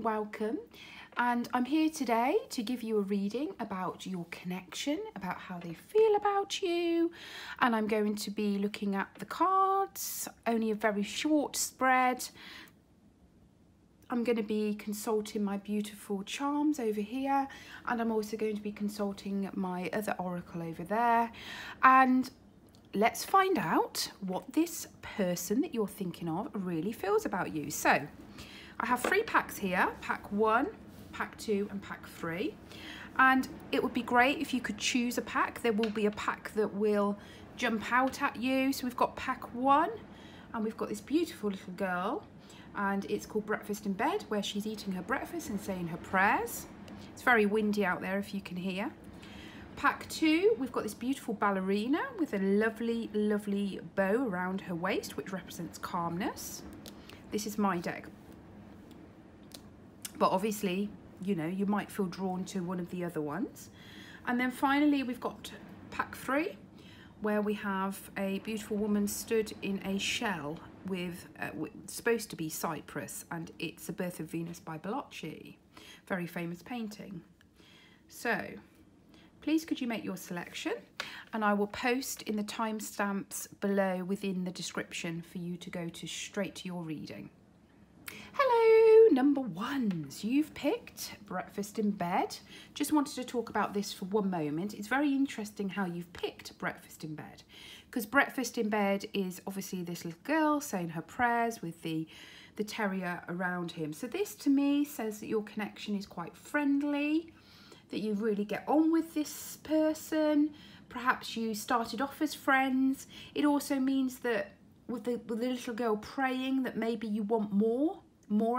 welcome, and I'm here today to give you a reading about your connection, about how they feel about you, and I'm going to be looking at the cards, only a very short spread. I'm going to be consulting my beautiful charms over here, and I'm also going to be consulting my other oracle over there, and let's find out what this person that you're thinking of really feels about you. So I have 3 packs here, pack 1, pack 2 and pack 3, and it would be great if you could choose a pack. There will be a pack that will jump out at you. So we've got pack 1, and we've got this beautiful little girl, and it's called Breakfast in Bed, where she's eating her breakfast and saying her prayers. It's very windy out there if you can hear. Pack 2, we've got this beautiful ballerina with a lovely, lovely bow around her waist, which represents calmness. This is my deck. But obviously, you know, you might feel drawn to one of the other ones. And then finally, we've got pack 3, where we have a beautiful woman stood in a shell with supposed to be cypress, and it's A Birth of Venus by Bellocchi, very famous painting. So please could you make your selection, and I will post in the timestamps below within the description for you to go to straight to your reading. Hello, number 1s. You've picked Breakfast in Bed. Just wanted to talk about this for one moment. It's very interesting how you've picked Breakfast in Bed, because Breakfast in Bed is obviously this little girl saying her prayers with the terrier around him. So this to me says that your connection is quite friendly, that you really get on with this person. Perhaps you started off as friends. It also means that with the little girl praying, that maybe you want more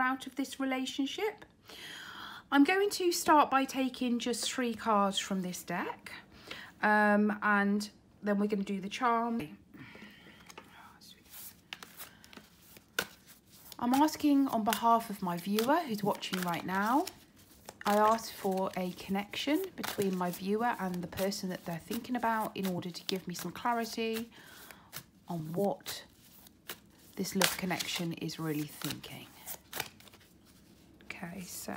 out of this relationship. I'm going to start by taking just 3 cards from this deck, and then we're going to do the charm. I'm asking on behalf of my viewer who's watching right now. I asked for a connection between my viewer and the person that they're thinking about in order to give me some clarity on what this love connection is really thinking. Okay, so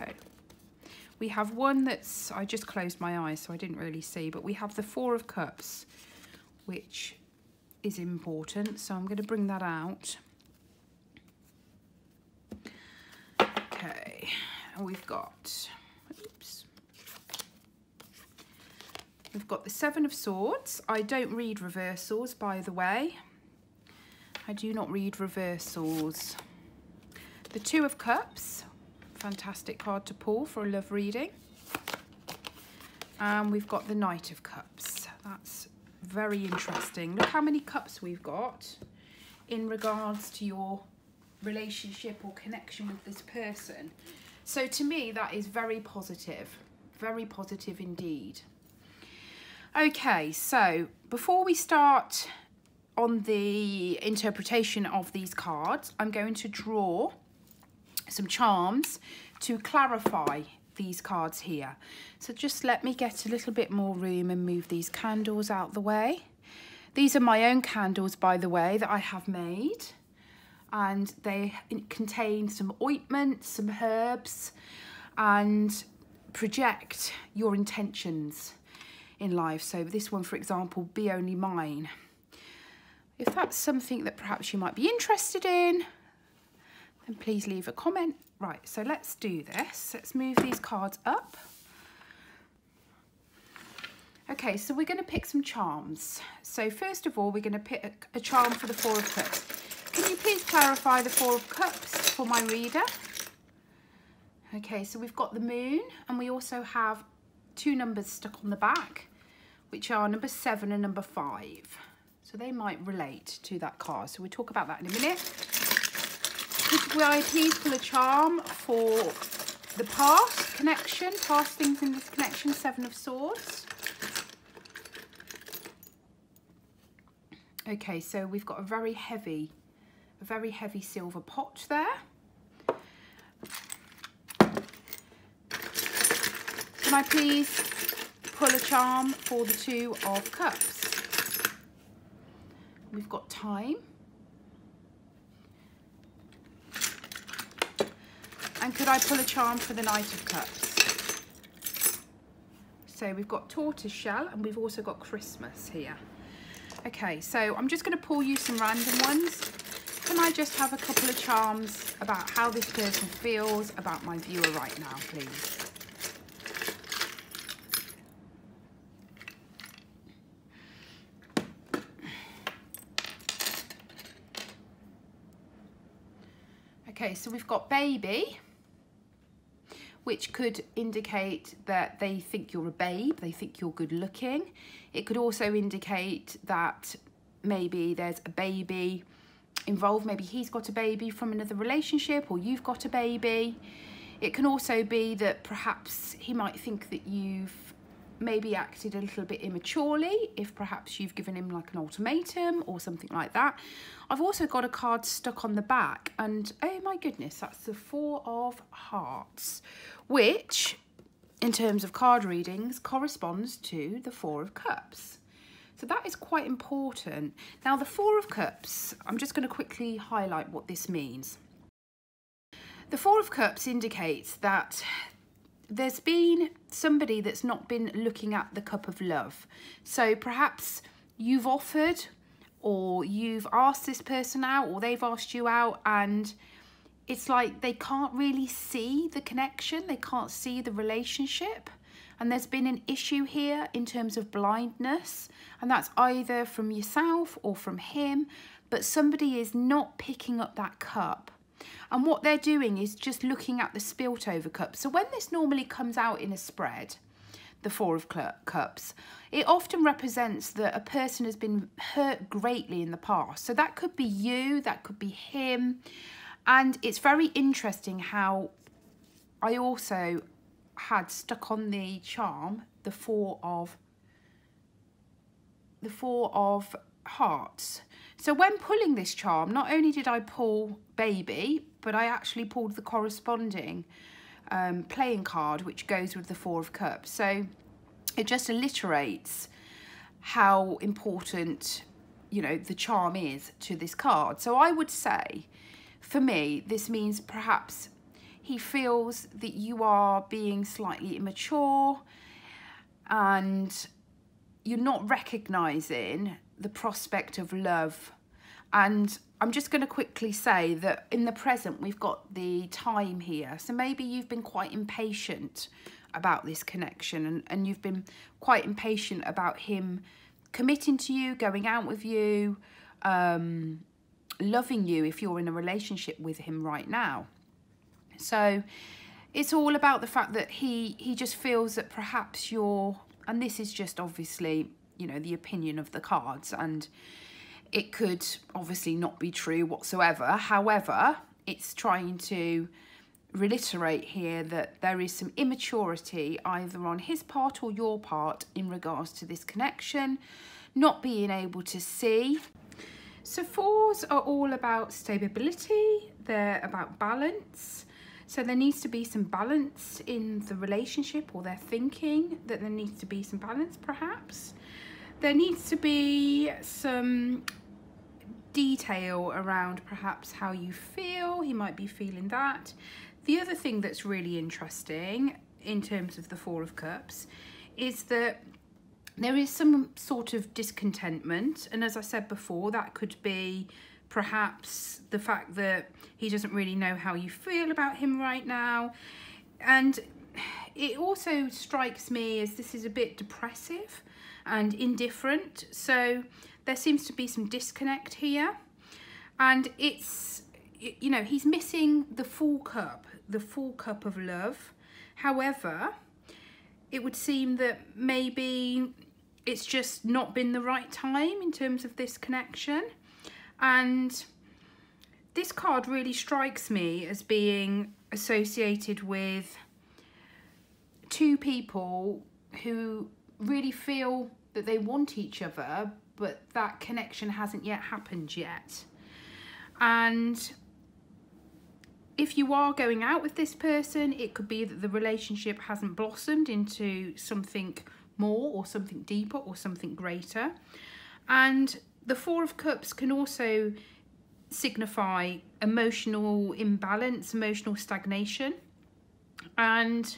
we have one that's, I just closed my eyes so I didn't really see, but we have the 4 of Cups, which is important. So I'm going to bring that out. Okay, and we've got, oops. We've got the 7 of Swords. I don't read reversals, by the way. I do not read reversals. The 2 of Cups, fantastic card to pull for a love reading. And we've got the Knight of Cups. That's very interesting. Look how many cups we've got in regards to your relationship or connection with this person. So to me, that is very positive indeed. Okay, so before we start on the interpretation of these cards, I'm going to draw some charms to clarify these cards here. So just let me get a little bit more room and move these candles out the way. These are my own candles, by the way, that I have made, and they contain some ointment, some herbs, and project your intentions in life. So this one, for example, Be Only Mine. If that's something that perhaps you might be interested in, then please leave a comment. Right, so let's do this. Let's move these cards up. Okay, so we're going to pick some charms. So first of all, we're going to pick a charm for the 4 of Cups. Can you please clarify the 4 of Cups for my reader? Okay, so we've got the Moon, and we also have 2 numbers stuck on the back, which are number 7 and number 5. So they might relate to that card. So we'll talk about that in a minute. Could I please pull a charm for the past connection, past things in this connection, 7 of Swords. Okay, so we've got a very heavy silver pot there. Can I please pull a charm for the 2 of Cups? We've got Time. And could I pull a charm for the Knight of Cups? So we've got tortoise shell and we've also got Christmas here. Okay, so I'm just going to pull you some random ones. Can I just have a couple of charms about how this person feels about my viewer right now, please? Okay, so we've got baby, which could indicate that they think you're a babe, they think you're good looking. It could also indicate that maybe there's a baby involved, maybe he's got a baby from another relationship or you've got a baby. It can also be that perhaps he might think that you've maybe acted a little bit immaturely, if perhaps you've given him like an ultimatum or something like that. I've also got a card stuck on the back and oh my goodness, that's the Four of Hearts, which in terms of card readings corresponds to the Four of Cups. So that is quite important. Now the Four of Cups, I'm just going to quickly highlight what this means. The Four of Cups indicates that there's been somebody that's not been looking at the cup of love. So perhaps you've offered or you've asked this person out or they've asked you out and it's like they can't really see the connection, they can't see the relationship. And there's been an issue here in terms of blindness, and that's either from yourself or from him, but somebody is not picking up that cup. And what they're doing is just looking at the spilt over cup. So when this normally comes out in a spread, the Four of Cups, it often represents that a person has been hurt greatly in the past. So that could be you, that could be him. And it's very interesting how I also had stuck on the charm the Four of Hearts. So when pulling this charm, not only did I pull baby, but I actually pulled the corresponding playing card, which goes with the Four of Cups. So it just alliterates how important, you know, the charm is to this card. So I would say, for me, this means perhaps he feels that you are being slightly immature and you're not recognising the prospect of love. And I'm just going to quickly say that in the present we've got the time here, so maybe you've been quite impatient about this connection and you've been quite impatient about him committing to you, going out with you, loving you if you're in a relationship with him right now. So it's all about the fact that he just feels that perhaps you're, and this is just obviously, you know, the opinion of the cards, and it could obviously not be true whatsoever. However, it's trying to reiterate here that there is some immaturity either on his part or your part in regards to this connection, not being able to see. So fours are all about stability, they're about balance. So there needs to be some balance in the relationship, or they're thinking that there needs to be some balance perhaps. There needs to be some detail around perhaps how you feel. He might be feeling that. The other thing that's really interesting in terms of the Four of Cups is that there is some sort of discontentment. And as I said before, that could be perhaps the fact that he doesn't really know how you feel about him right now. And it also strikes me as this is a bit depressive and indifferent. So there seems to be some disconnect here. And it's, you know, he's missing the full cup of love. However, it would seem that maybe it's just not been the right time in terms of this connection. And this card really strikes me as being associated with two people who really feel that they want each other, but that connection hasn't yet happened yet. And if you are going out with this person, it could be that the relationship hasn't blossomed into something more or something deeper or something greater. And the Four of Cups can also signify emotional imbalance, emotional stagnation. And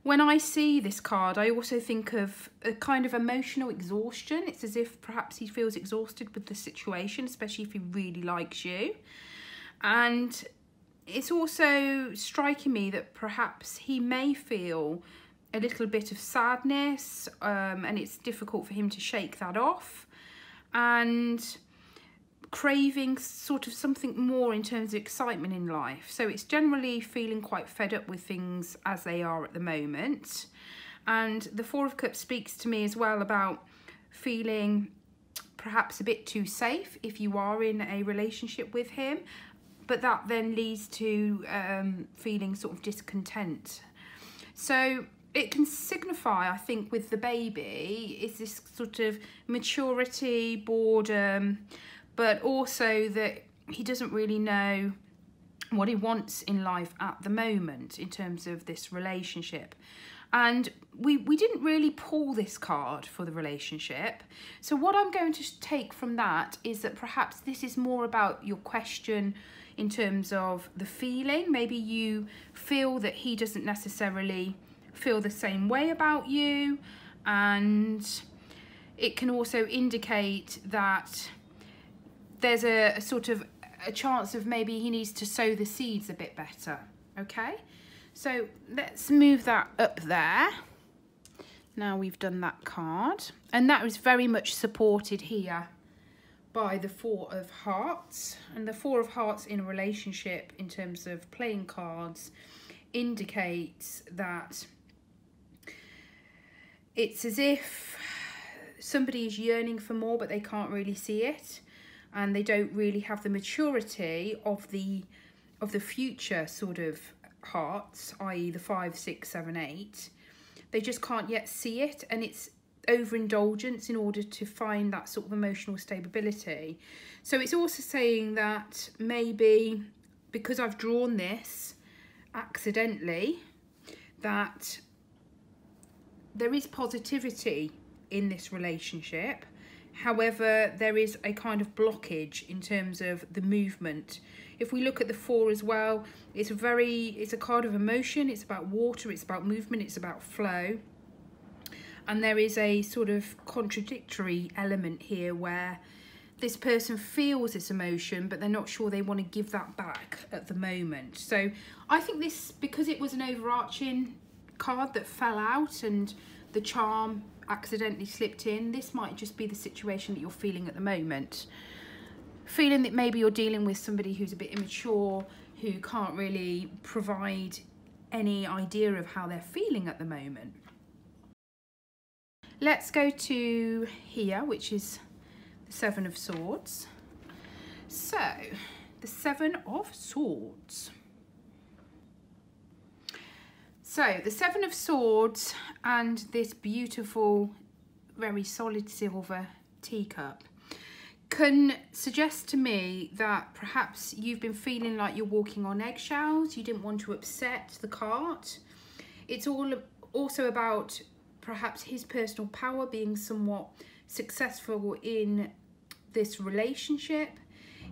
when I see this card, I also think of a kind of emotional exhaustion. It's as if perhaps he feels exhausted with the situation, especially if he really likes you. And it's also striking me that perhaps he may feel a little bit of sadness, and it's difficult for him to shake that off, and craving sort of something more in terms of excitement in life. So it's generally feeling quite fed up with things as they are at the moment. And the Four of Cups speaks to me as well about feeling perhaps a bit too safe if you are in a relationship with him, but that then leads to feeling sort of discontent. So it can signify, I think, with the baby, is this sort of maturity, boredom, but also that he doesn't really know what he wants in life at the moment in terms of this relationship. And we didn't really pull this card for the relationship. So what I'm going to take from that is that perhaps this is more about your question in terms of the feeling. Maybe you feel that he doesn't necessarily feel the same way about you, and it can also indicate that there's a sort of a chance of maybe he needs to sow the seeds a bit better. Okay, so let's move that up there. Now we've done that card, and that was very much supported here by the Four of Hearts. And the Four of Hearts in a relationship, in terms of playing cards, indicates that it's as if somebody is yearning for more, but they can't really see it, and they don't really have the maturity of the future sort of hearts, i.e. the 5, 6, 7, 8. They just can't yet see it, and it's overindulgence in order to find that sort of emotional stability. So it's also saying that maybe because I've drawn this accidentally, that there is positivity in this relationship. However, there is a kind of blockage in terms of the movement. If we look at the 4 as well, it's a card of emotion. It's about water, it's about movement, it's about flow. And there is a sort of contradictory element here where this person feels this emotion, but they're not sure they want to give that back at the moment. So I think this, because it was an overarching card that fell out and the charm accidentally slipped in, this might just be the situation that you're feeling at the moment. Feeling that maybe you're dealing with somebody who's a bit immature, who can't really provide any idea of how they're feeling at the moment. Let's go to here, which is the 7 of Swords. So, the 7 of Swords. So, the 7 of Swords and this beautiful, very solid silver teacup can suggest to me that perhaps you've been feeling like you're walking on eggshells. You didn't want to upset the cart. It's also about perhaps his personal power being somewhat successful in this relationship.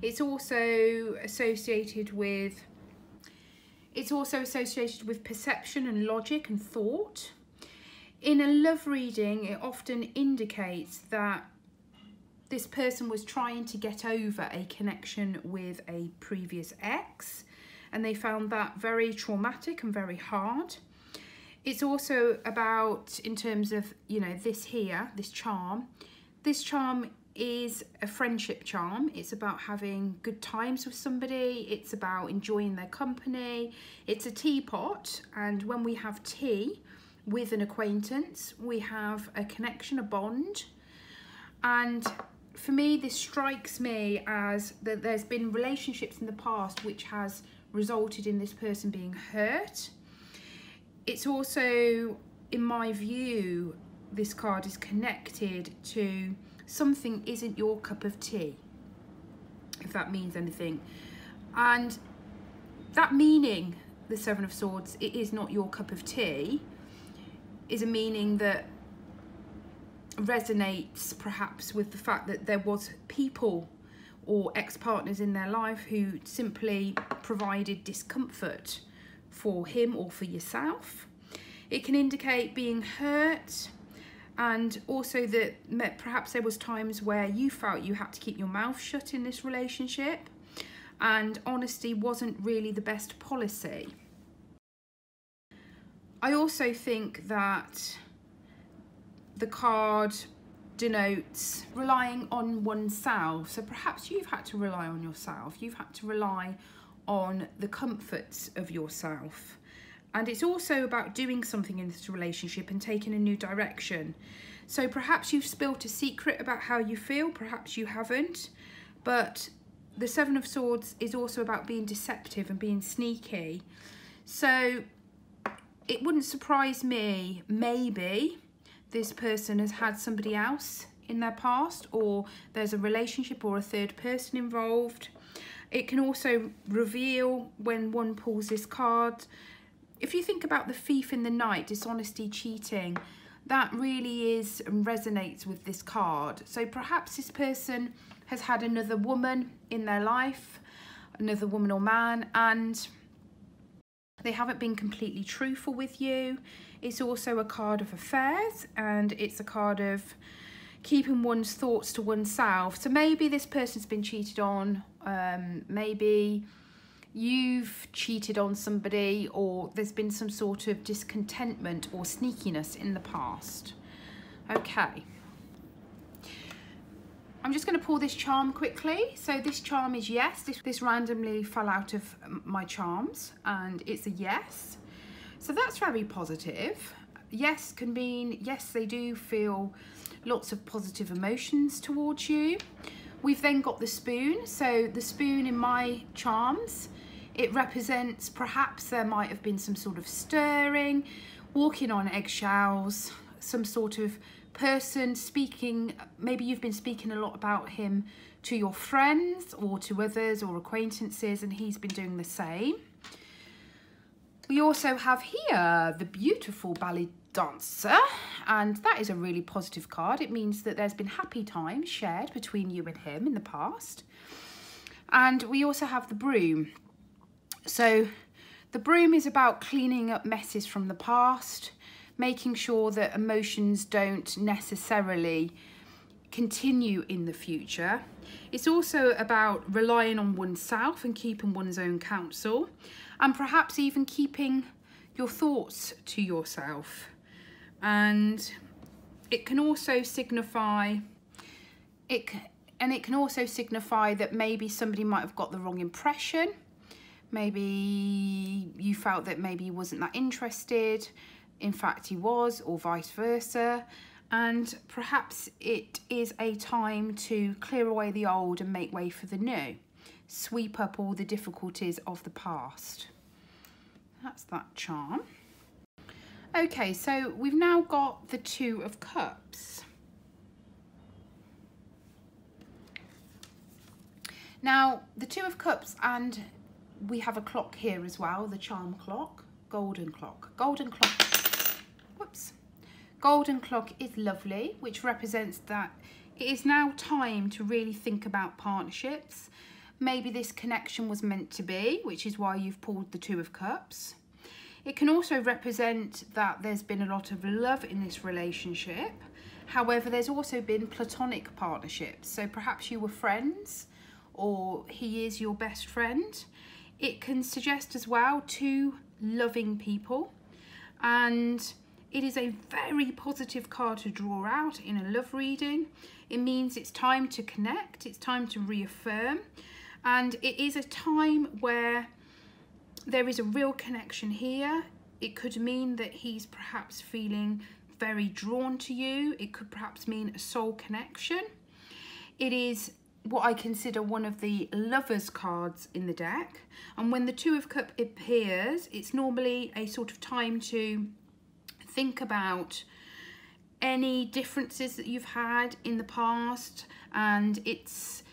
It's also associated with perception and logic and thought. In a love reading, it often indicates that this person was trying to get over a connection with a previous ex, and they found that very traumatic and very hard. It's also about, in terms of, you know, this here, this charm. This charm is a friendship charm. It's about having good times with somebody. It's about enjoying their company. It's a teapot, and when we have tea with an acquaintance, we have a connection, a bond. And for me, this strikes me as that there's been relationships in the past which has resulted in this person being hurt. It's also, in my view, this card is connected to something isn't your cup of tea, if that means anything. And that meaning, the 7 of Swords, it is not your cup of tea, is a meaning that resonates perhaps with the fact that there was people or ex-partners in their life who simply provided discomfort for him or for yourself. It can indicate being hurt, and also that perhaps there was times where you felt you had to keep your mouth shut in this relationship and honesty wasn't really the best policy. I also think that the card denotes relying on oneself. So perhaps you've had to rely on yourself. You've had to rely on the comforts of yourself. And it's also about doing something in this relationship and taking a new direction. So perhaps you've spilled a secret about how you feel, perhaps you haven't. But the Seven of Swords is also about being deceptive and being sneaky. So it wouldn't surprise me, maybe this person has had somebody else in their past, or there's a relationship or a third person involved. It can also reveal, when one pulls this card, if you think about the thief in the night, dishonesty, cheating, that really is and resonates with this card. So perhaps this person has had another woman in their life, another woman or man, and they haven't been completely truthful with you. It's also a card of affairs, and it's a card of keeping one's thoughts to oneself. So maybe this person's been cheated on, maybe you've cheated on somebody, or there's been some sort of discontentment or sneakiness in the past. Okay. I'm just going to pull this charm quickly. So this charm is yes. This randomly fell out of my charms, and it's a yes. So that's very positive. Yes can mean, yes, they do feel lots of positive emotions towards you. We've then got the spoon. So the spoon in my charms, it represents perhaps there might have been some sort of stirring, walking on eggshells, some sort of person speaking. Maybe you've been speaking a lot about him to your friends or to others or acquaintances, and he's been doing the same. We also have here the beautiful ballet dancer, and that is a really positive card. It means that there's been happy times shared between you and him in the past. And we also have the broom. So the broom is about cleaning up messes from the past, making sure that emotions don't necessarily continue in the future. It's also about relying on oneself and keeping one's own counsel, and perhaps even keeping your thoughts to yourself. And it can also signify that maybe somebody might have got the wrong impression. Maybe you felt that maybe he wasn't that interested. In fact, he was, or vice versa. And perhaps it is a time to clear away the old and make way for the new. Sweep up all the difficulties of the past. That's that charm. Okay, so we've now got the Two of Cups. Now, the Two of Cups, and we have a clock here as well, the charm clock, golden clock. Golden clock, whoops. Golden clock is lovely, which represents that it is now time to really think about partnerships. Maybe this connection was meant to be, which is why you've pulled the Two of Cups. It can also represent that there's been a lot of love in this relationship. However, there's also been platonic partnerships. So perhaps you were friends, or he is your best friend. It can suggest as well two loving people, and it is a very positive card to draw out in a love reading. It means it's time to connect, it's time to reaffirm, and it is a time where there is a real connection here. It could mean that he's perhaps feeling very drawn to you. It could perhaps mean a soul connection. It is what I consider one of the lovers cards in the deck. And when the Two of Cups appears, it's normally a sort of time to think about any differences that you've had in the past, and it's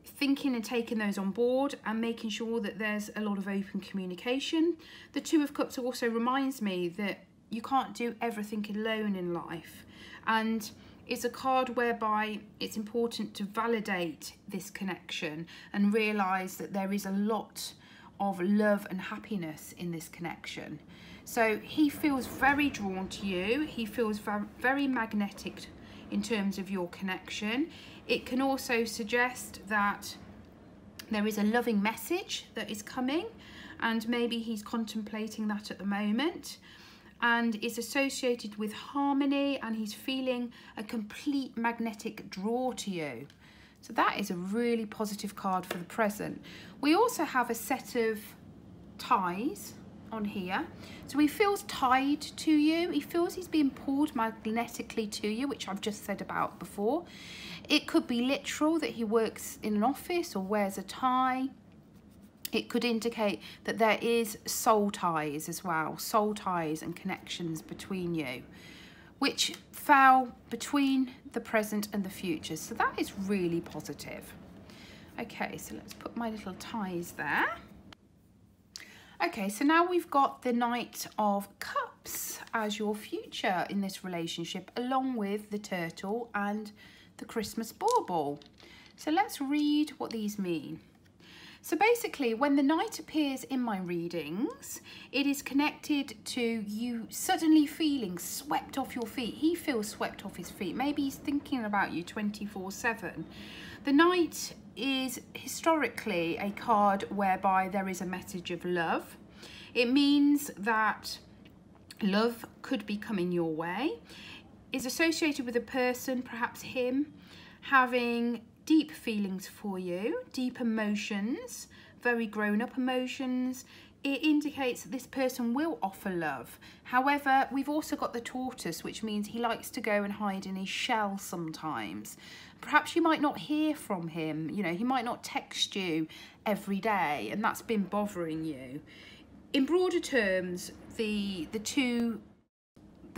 thinking and taking those on board and making sure that there's a lot of open communication. The Two of Cups also reminds me that you can't do everything alone in life, and is a card whereby it's important to validate this connection and realise that there is a lot of love and happiness in this connection. So he feels very drawn to you. He feels very magnetic in terms of your connection. It can also suggest that there is a loving message that is coming, and maybe he's contemplating that at the moment, and it's associated with harmony, and he's feeling a complete magnetic draw to you. So that is a really positive card for the present. We also have a set of ties on here. So he feels tied to you. He feels he's being pulled magnetically to you, which I've just said about before. It could be literal, that he works in an office or wears a tie. It could indicate that there is soul ties as well, soul ties and connections between you, which fell between the present and the future. So that is really positive. Okay, so let's put my little ties there. Okay, so now we've got the Knight of Cups as your future in this relationship, along with the turtle and the Christmas bauble. So let's read what these mean. So basically, when the Knight appears in my readings, it is connected to you suddenly feeling swept off your feet. He feels swept off his feet. Maybe he's thinking about you 24/7. The Knight is historically a card whereby there is a message of love. It means that love could be coming your way. It's associated with a person, perhaps him, having deep feelings for you, deep emotions, very grown-up emotions. It indicates that this person will offer love. However, we've also got the tortoise, which means he likes to go and hide in his shell sometimes. Perhaps you might not hear from him. You know, he might not text you every day, and that's been bothering you. In broader terms, the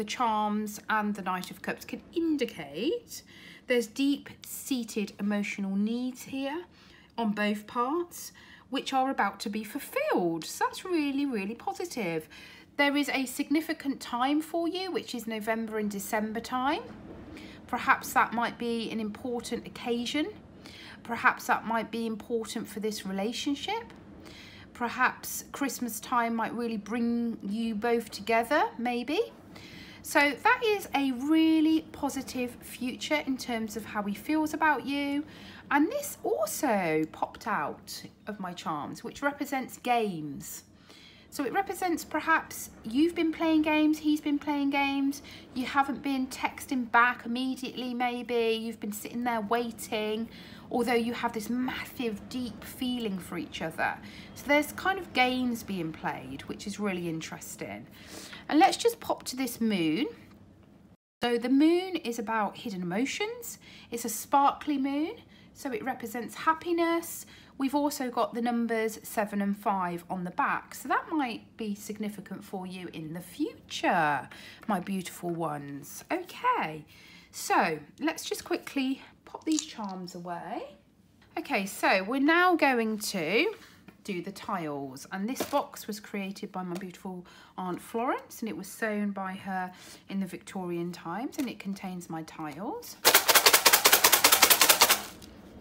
charms and the Knight of Cups can indicate there's deep-seated emotional needs here on both parts, which are about to be fulfilled. So that's really, really positive. There is a significant time for you, which is November and December time. Perhaps that might be an important occasion. Perhaps that might be important for this relationship. Perhaps Christmas time might really bring you both together, maybe. So that is a really positive future in terms of how he feels about you. And this also popped out of my charms, which represents games. So it represents perhaps you've been playing games, he's been playing games, you haven't been texting back immediately maybe, you've been sitting there waiting, although you have this massive deep feeling for each other. So there's kind of games being played, which is really interesting. And let's just pop to this moon. So the moon is about hidden emotions. It's a sparkly moon, so it represents happiness. We've also got the numbers 7 and 5 on the back, so that might be significant for you in the future, my beautiful ones. Okay, so let's just quickly pop these charms away. Okay, so we're now going to do the tiles, and this box was created by my beautiful Aunt Florence, and it was sewn by her in the Victorian times, and it contains my tiles.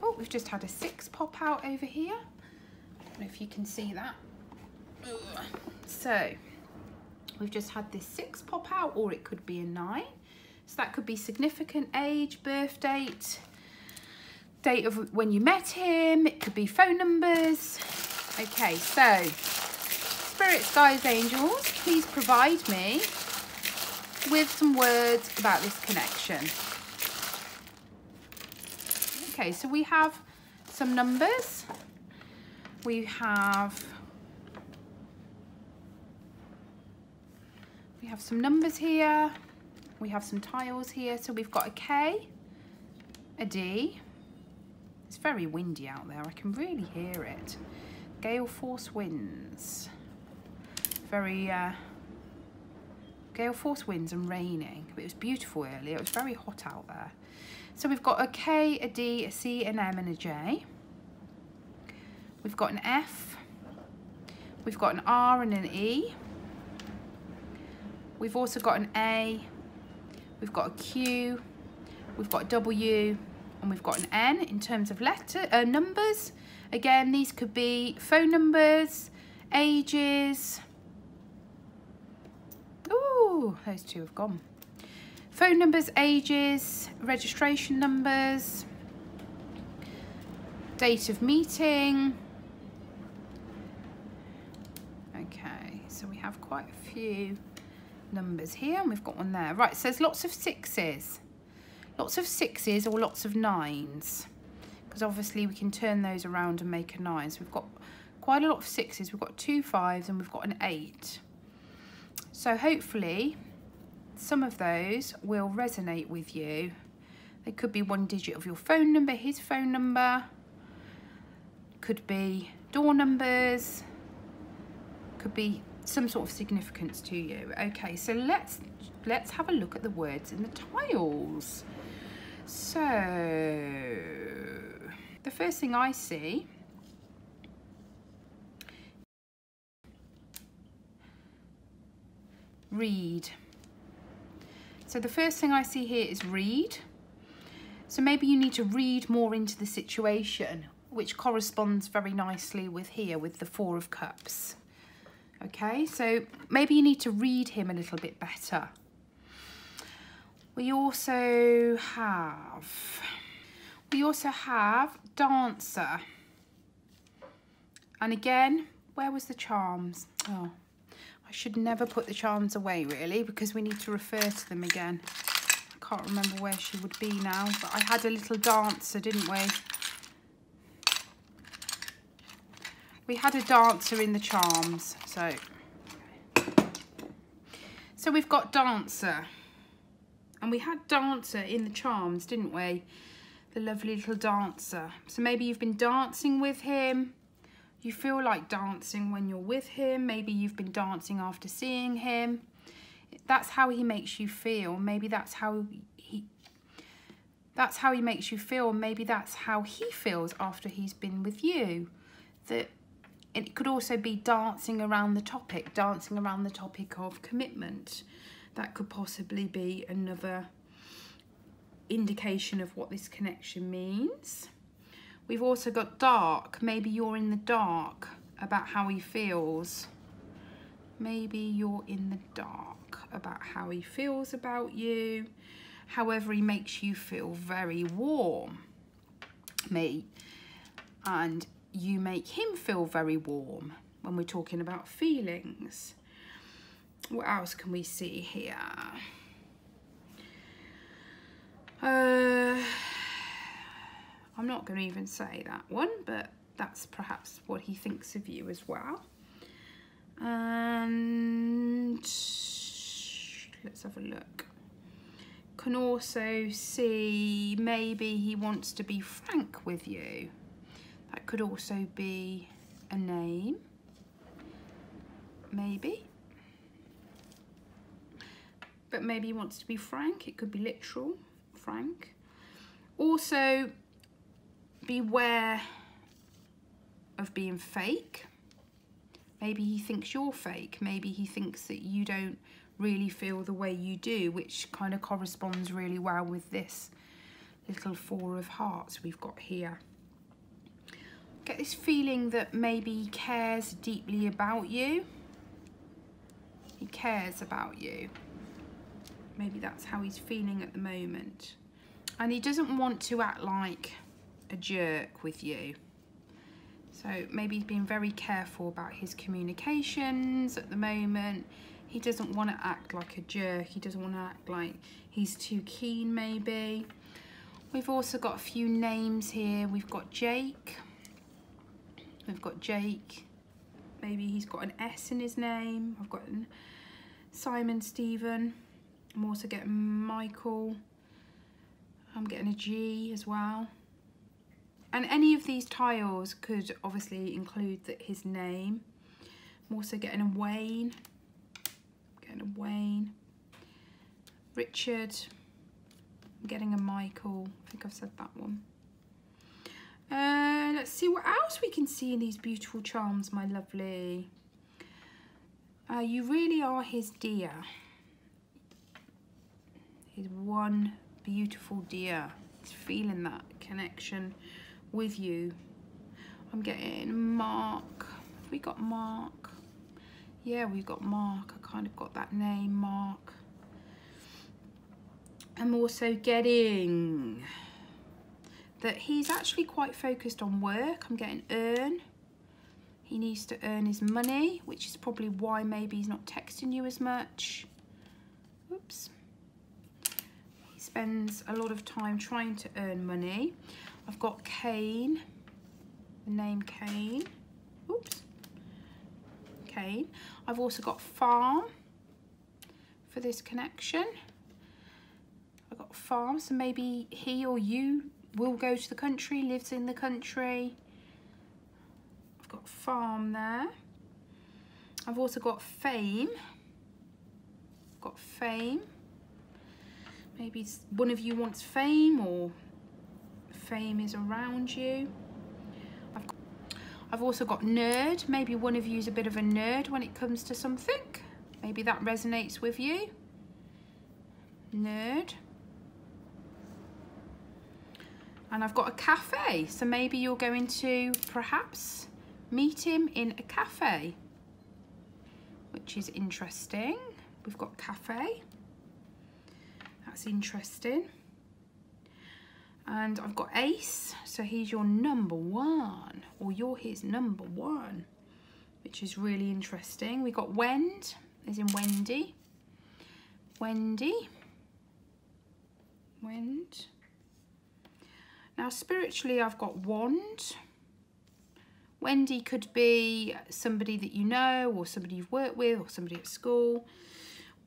Oh, we've just had a 6 pop out over here. I don't know if you can see that. So we've just had this 6 pop out, or it could be a 9. So that could be significant age, birth date, date of when you met him. It could be phone numbers. Okay, so spirits, guides, angels, please provide me with some words about this connection. Okay, so we have some numbers. We have some numbers here. We have some tiles here. So we've got a K, a D. It's very windy out there. I can really hear it. Gale force winds. Very gale force winds and raining. But it was beautiful earlier. It was very hot out there. So we've got a K, a D, a C, an M and a J. We've got an F. We've got an R and an E. We've also got an A. We've got a Q. We've got a W and we've got an N in terms of numbers. Again, these could be phone numbers, ages. Ooh, those two have gone. Phone numbers, ages, registration numbers, date of meeting. Okay, so we have quite a few numbers here, and we've got one there. Right, so there's lots of sixes. Lots of sixes or lots of nines, because obviously we can turn those around and make a 9. So we've got quite a lot of sixes. We've got 2 5s and we've got an 8. So hopefully some of those will resonate with you. They could be 1 digit of your phone number, his phone number. Could be door numbers. Could be some sort of significance to you. Okay, so let's have a look at the words in the tiles. So the first thing I see read. So the first thing I see here is read. So maybe you need to read more into the situation, which corresponds very nicely with here with the 4 of Cups. Okay, so maybe you need to read him a little bit better. We also have dancer. And again, where was the charms? Oh, I should never put the charms away really, because we need to refer to them again. I can't remember where she would be now, but I had a little dancer, didn't we? We had a dancer in the charms, so we've got dancer. And we had dancer in the charms, didn't we? The lovely little dancer. So maybe you've been dancing with him. You feel like dancing when you're with him. Maybe you've been dancing after seeing him. That's how he makes you feel. Maybe that's how he makes you feel. Maybe that's how he feels after he's been with you. That it could also be dancing around the topic of commitment. That could possibly be another indication of what this connection means. We've also got dark. Maybe you're in the dark about how he feels. Maybe you're in the dark about how he feels about you. However, he makes you feel very warm. And you make him feel very warm when we're talking about feelings. What else can we see here? I'm not going to even say that one, but that's perhaps what he thinks of you as well. And let's have a look. Can also see maybe he wants to be frank with you. That could also be a name, maybe. But maybe he wants to be frank. It could be literal, frank. Also, beware of being fake. Maybe he thinks you're fake. Maybe he thinks that you don't really feel the way you do, which kind of corresponds really well with this little 4 of Hearts we've got here. Get this feeling that maybe he cares deeply about you. He cares about you. Maybe that's how he's feeling at the moment. And he doesn't want to act like a jerk with you. So maybe he's being very careful about his communications at the moment. He doesn't want to act like a jerk. He doesn't want to act like he's too keen, maybe. We've also got a few names here. We've got Jake. We've got Jake. Maybe he's got an S in his name. I've got Simon, Stephen. I'm also getting Michael. I'm getting a G as well. And any of these tiles could obviously include his name. I'm also getting a Wayne. Richard. I'm getting a Michael. I think I've said that one. Let's see what else we can see in these beautiful charms, my lovely. You really are his dear. His one beautiful deer. It's feeling that connection with you. I'm getting Mark. Have we got Mark? Yeah, we've got Mark. I kind of got that name, Mark. I'm also getting that he's actually quite focused on work. I'm getting earn. He needs to earn his money, which is probably why maybe he's not texting you as much. Oops. He spends a lot of time trying to earn money. I've got Cain, the name Cain. Oops. Cain. I've also got farm for this connection. I've got farm, so maybe he or you will go to the country, lives in the country. I've got farm there. I've also got fame. I've got fame. Maybe one of you wants fame, or fame is around you. I've also got nerd. Maybe one of you is a bit of a nerd when it comes to something. Maybe that resonates with you. Nerd. And I've got a cafe. So maybe you're going to perhaps meet him in a cafe, which is interesting. We've got cafe. That's interesting. And I've got ace, so he's your number one, or you're his number one, which is really interesting. We got wend, as in Wendy. Wendy. Wend. Now spiritually I've got wand. Wendy could be somebody that you know, or somebody you've worked with, or somebody at school.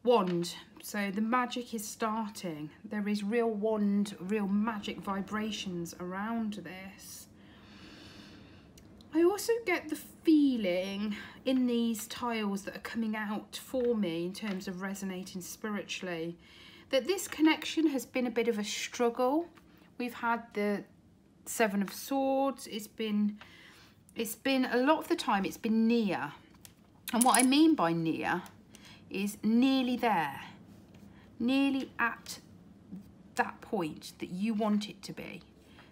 Wand, so the magic is starting. There is real wand, real magic vibrations around this. I also get the feeling in these tiles that are coming out for me in terms of resonating spiritually, that this connection has been a bit of a struggle. We've had the Seven of Swords. It's been a lot of the time it's been near. And what I mean by near is nearly there, nearly at that point that you want it to be,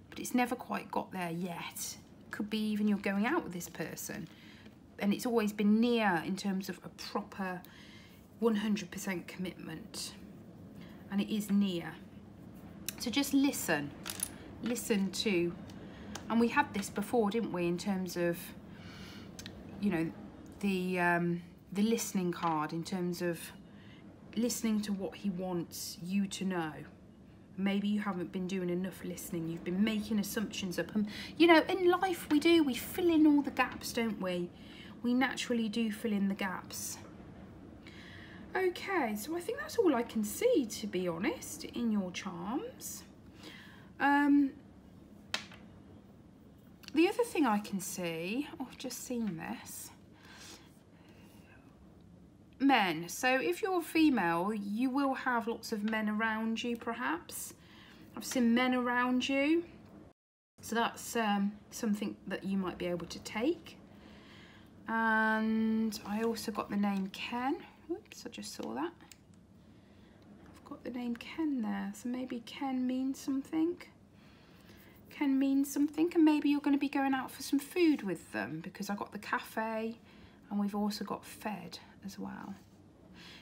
but it's never quite got there yet. Could be even you're going out with this person and it's always been near in terms of a proper 100% commitment, and it is near. So just listen to, and we had this before, didn't we, in terms of, you know, the listening card, in terms of listening to what he wants you to know. Maybe you haven't been doing enough listening. You've been making assumptions up. And, you know, in life we fill in all the gaps, don't we? We naturally do fill in the gaps. Okay, so I think that's all I can see, to be honest, in your charms. The other thing I can see, I've just seen this, men. So if you're female, you will have lots of men around you, perhaps. I've seen men around you, so that's something that you might be able to take. And I also got the name Ken. Oops, I just saw that. I've got the name Ken there, so maybe Ken means something. Ken means something, and maybe you're going to be going out for some food with them, because I got the cafe and we've also got fed as well.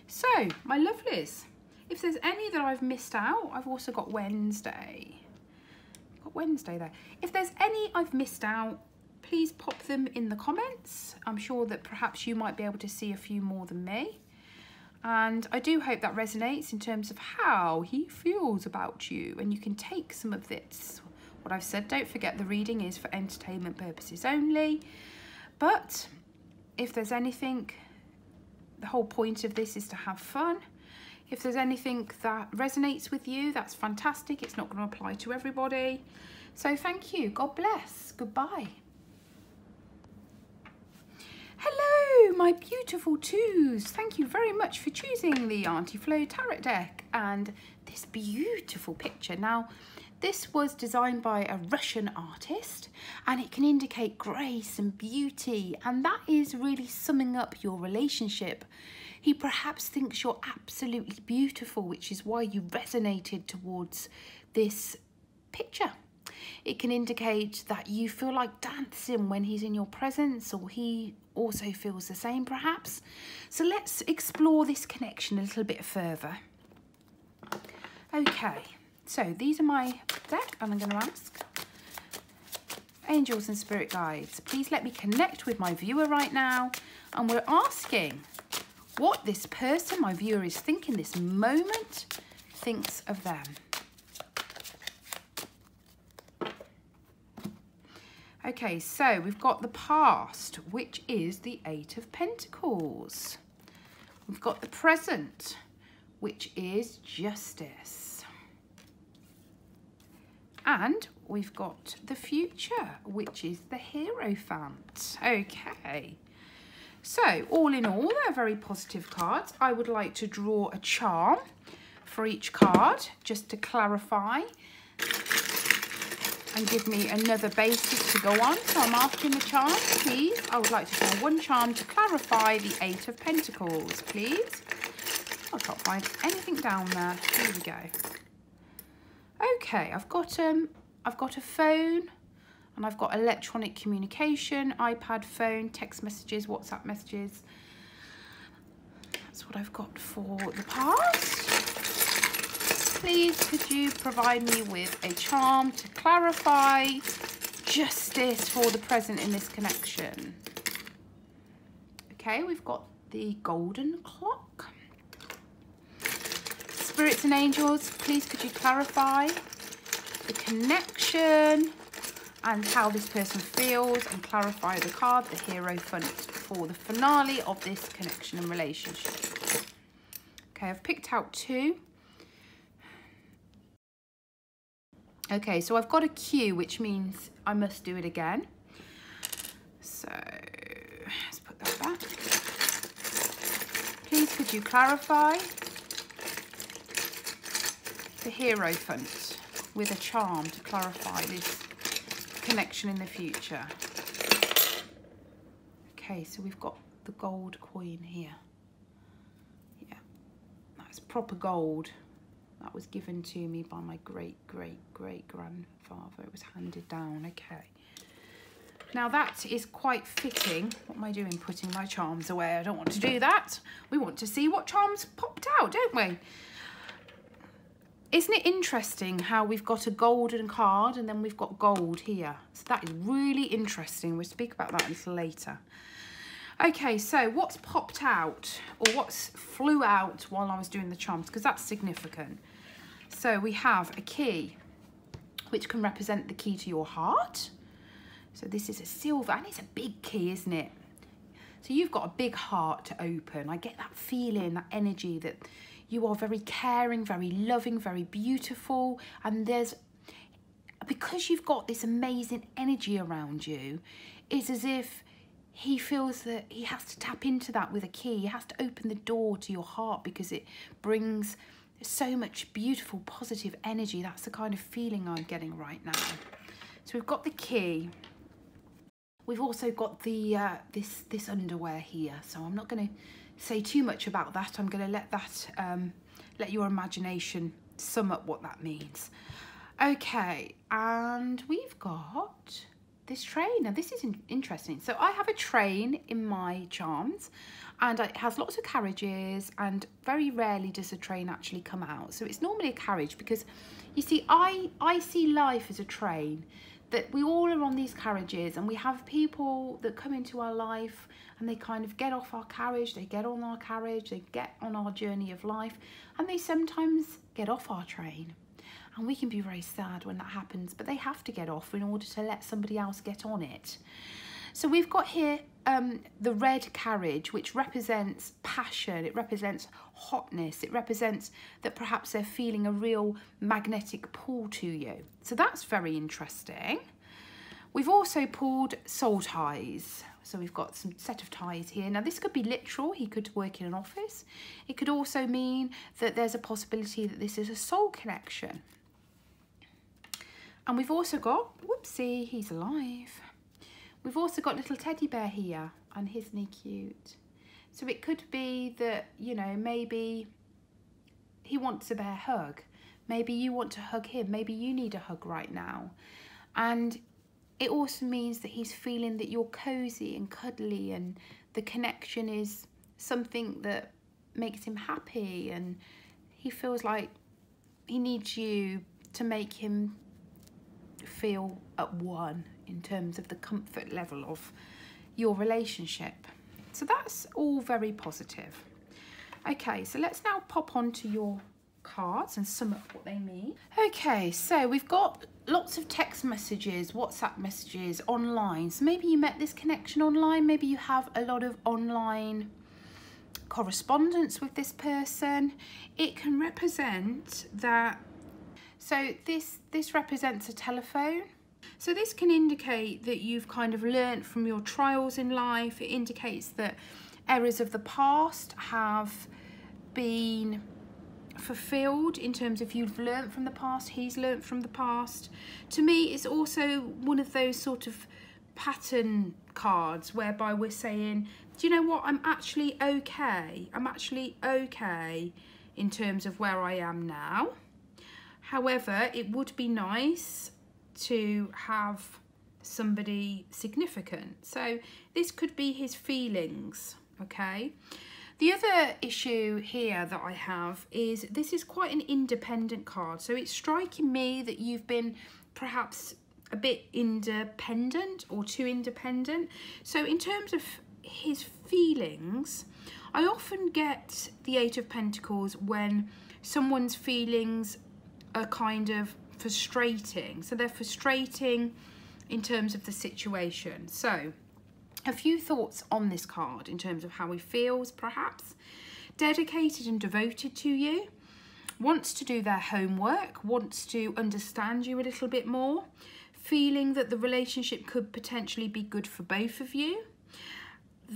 So my lovelies, if there's any that I've missed out, I've also got Wednesday. I've got Wednesday there. If there's any I've missed out, please pop them in the comments. I'm sure that perhaps you might be able to see a few more than me. And I do hope that resonates in terms of how he feels about you, and you can take some of this, what I've said. Don't forget, the reading is for entertainment purposes only. But if there's anything, the whole point of this is to have fun. If there's anything that resonates with you, that's fantastic. It's not going to apply to everybody. So thank you. God bless. Goodbye. Hello, my beautiful twos. Thank you very much for choosing the Auntyflo tarot deck and this beautiful picture. Now, this was designed by a Russian artist, and it can indicate grace and beauty, and that is really summing up your relationship. He perhaps thinks you're absolutely beautiful, which is why you resonated towards this picture. It can indicate that you feel like dancing when he's in your presence, or he also feels the same perhaps. So let's explore this connection a little bit further. Okay, so these are my deck, and I'm going to ask angels and spirit guides, please let me connect with my viewer right now. And we're asking what this person, my viewer, is thinking this moment, thinks of them. Okay, so we've got the past, which is the 8 of Pentacles. We've got the present, which is justice. And we've got the future, which is the Hierophant. Okay. So, all in all, they're very positive cards. I would like to draw a charm for each card, just to clarify and give me another basis to go on. So I'm asking the charm, please. I would like to draw one charm to clarify the 8 of Pentacles, please. I can't find anything down there. Here we go. Okay, I've got a phone, and I've got electronic communication, iPad, phone, text messages, WhatsApp messages. That's what I've got for the past. Please, could you provide me with a charm to clarify justice for the present in this connection? Okay, we've got the golden clock. Spirits and angels, please could you clarify the connection and how this person feels, and clarify the card, the Hierophant, for the finale of this connection and relationship. Okay, I've picked out 2. Okay, so I've got a Q, which means I must do it again. So let's put that back. Please could you clarify the Hierophant with a charm to clarify this connection in the future. Okay, so we've got the gold coin here. Yeah, that's proper gold. That was given to me by my great-great-great-grandfather. It was handed down. Okay. Now that is quite fitting. What am I doing, putting my charms away? I don't want to do that. We want to see what charms popped out, don't we? Isn't it interesting how we've got a golden card and then we've got gold here? So that is really interesting. We'll speak about that a little later. Okay, so what's popped out, or what's flew out while I was doing the charms, because that's significant. So we have a key, which can represent the key to your heart. So this is a silver, and it's a big key, isn't it? So you've got a big heart to open. I get that feeling, that energy that you are very caring, very loving, very beautiful. And because you've got this amazing energy around you, it's as if he feels that he has to tap into that with a key. He has to open the door to your heart because it brings so much beautiful, positive energy. That's the kind of feeling I'm getting right now. So we've got the key. We've also got the this underwear here. So I'm not going to say too much about that. I'm going to let that let your imagination sum up what that means. Okay, and we've got this train. Now this is interesting. So I have a train in my charms, and it has lots of carriages, and very rarely does a train actually come out. So it's normally a carriage, because you see, I see life as a train, that we all are on these carriages, and we have people that come into our life and they kind of get off our carriage, they get on our carriage, they get on our journey of life, and they sometimes get off our train. And we can be very sad when that happens, but they have to get off in order to let somebody else get on it. So we've got here the red carriage, which represents passion. It represents hotness. It represents that perhaps they're feeling a real magnetic pull to you. So that's very interesting. We've also pulled soul ties. So we've got some set of ties here. Now this could be literal. He could work in an office. It could also mean that there's a possibility that this is a soul connection. And we've also got, whoopsie, he's alive. We've also got little teddy bear here, and isn't he cute? So it could be that, you know, maybe he wants a bear hug. Maybe you want to hug him. Maybe you need a hug right now. And it also means that he's feeling that you're cozy and cuddly, and the connection is something that makes him happy, and he feels like he needs you to make him feel at one in terms of the comfort level of your relationship. So that's all very positive. Okay, so let's now pop onto your cards and sum up what they mean. Okay, so we've got lots of text messages, WhatsApp messages, online. So maybe you met this connection online, maybe you have a lot of online correspondence with this person. It can represent that, so this represents a telephone. So this can indicate that you've kind of learnt from your trials in life. It indicates that errors of the past have been fulfilled in terms of you've learnt from the past, he's learnt from the past. To me, it's also one of those sort of pattern cards whereby we're saying, do you know what, I'm actually okay. I'm actually okay in terms of where I am now. However, it would be nice to have somebody significant. So this could be his feelings, okay? The other issue here that I have is this is quite an independent card. So it's striking me that you've been perhaps a bit independent or too independent. So in terms of his feelings, I often get the Eight of Pentacles when someone's feelings are kind of frustrating. So they're frustrating in terms of the situation. So a few thoughts on this card in terms of how he feels, perhaps. Dedicated and devoted to you, wants to do their homework, wants to understand you a little bit more, feeling that the relationship could potentially be good for both of you.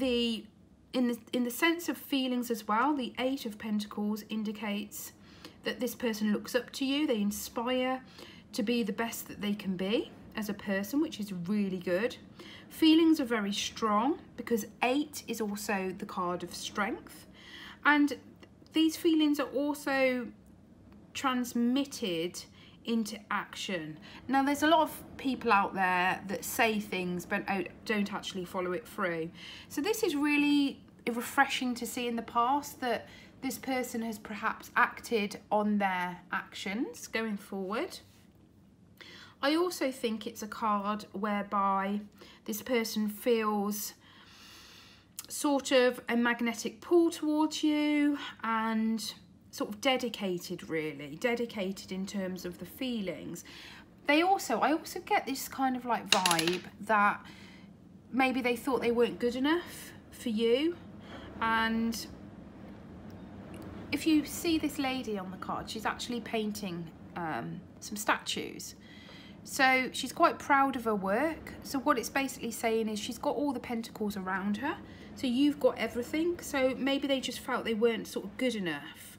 In the sense of feelings as well, the Eight of Pentacles indicates that this person looks up to you. They inspire to be the best that they can be as a person, which is really good. Feelings are very strong because 8 is also the card of strength. And these feelings are also transmitted into action. Now, there's a lot of people out there that say things but don't actually follow it through. So this is really refreshing to see in the past that this person has perhaps acted on their actions going forward. I also think it's a card whereby this person feels sort of a magnetic pull towards you and sort of dedicated, really. Dedicated in terms of the feelings. I also get this kind of like vibe that maybe they thought they weren't good enough for you. And if you see this lady on the card, she's actually painting some statues. So she's quite proud of her work. So what it's basically saying is she's got all the pentacles around her. So you've got everything. So maybe they just felt they weren't sort of good enough.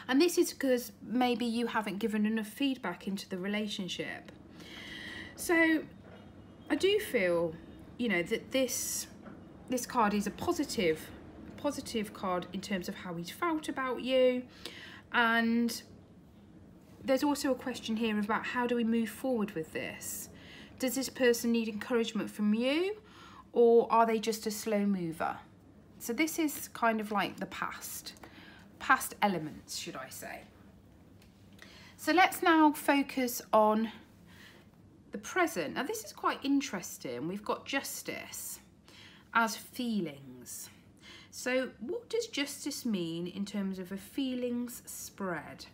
And this is because maybe you haven't given enough feedback into the relationship. So I do feel, you know, that this card is a positive card in terms of how he's felt about you. And there's also a question here about how do we move forward with this? Does this person need encouragement from you, or are they just a slow mover? So this is kind of like the past elements, should I say. So let's now focus on the present. Now this is quite interesting. We've got justice as feelings. So what does justice mean in terms of a feelings spread?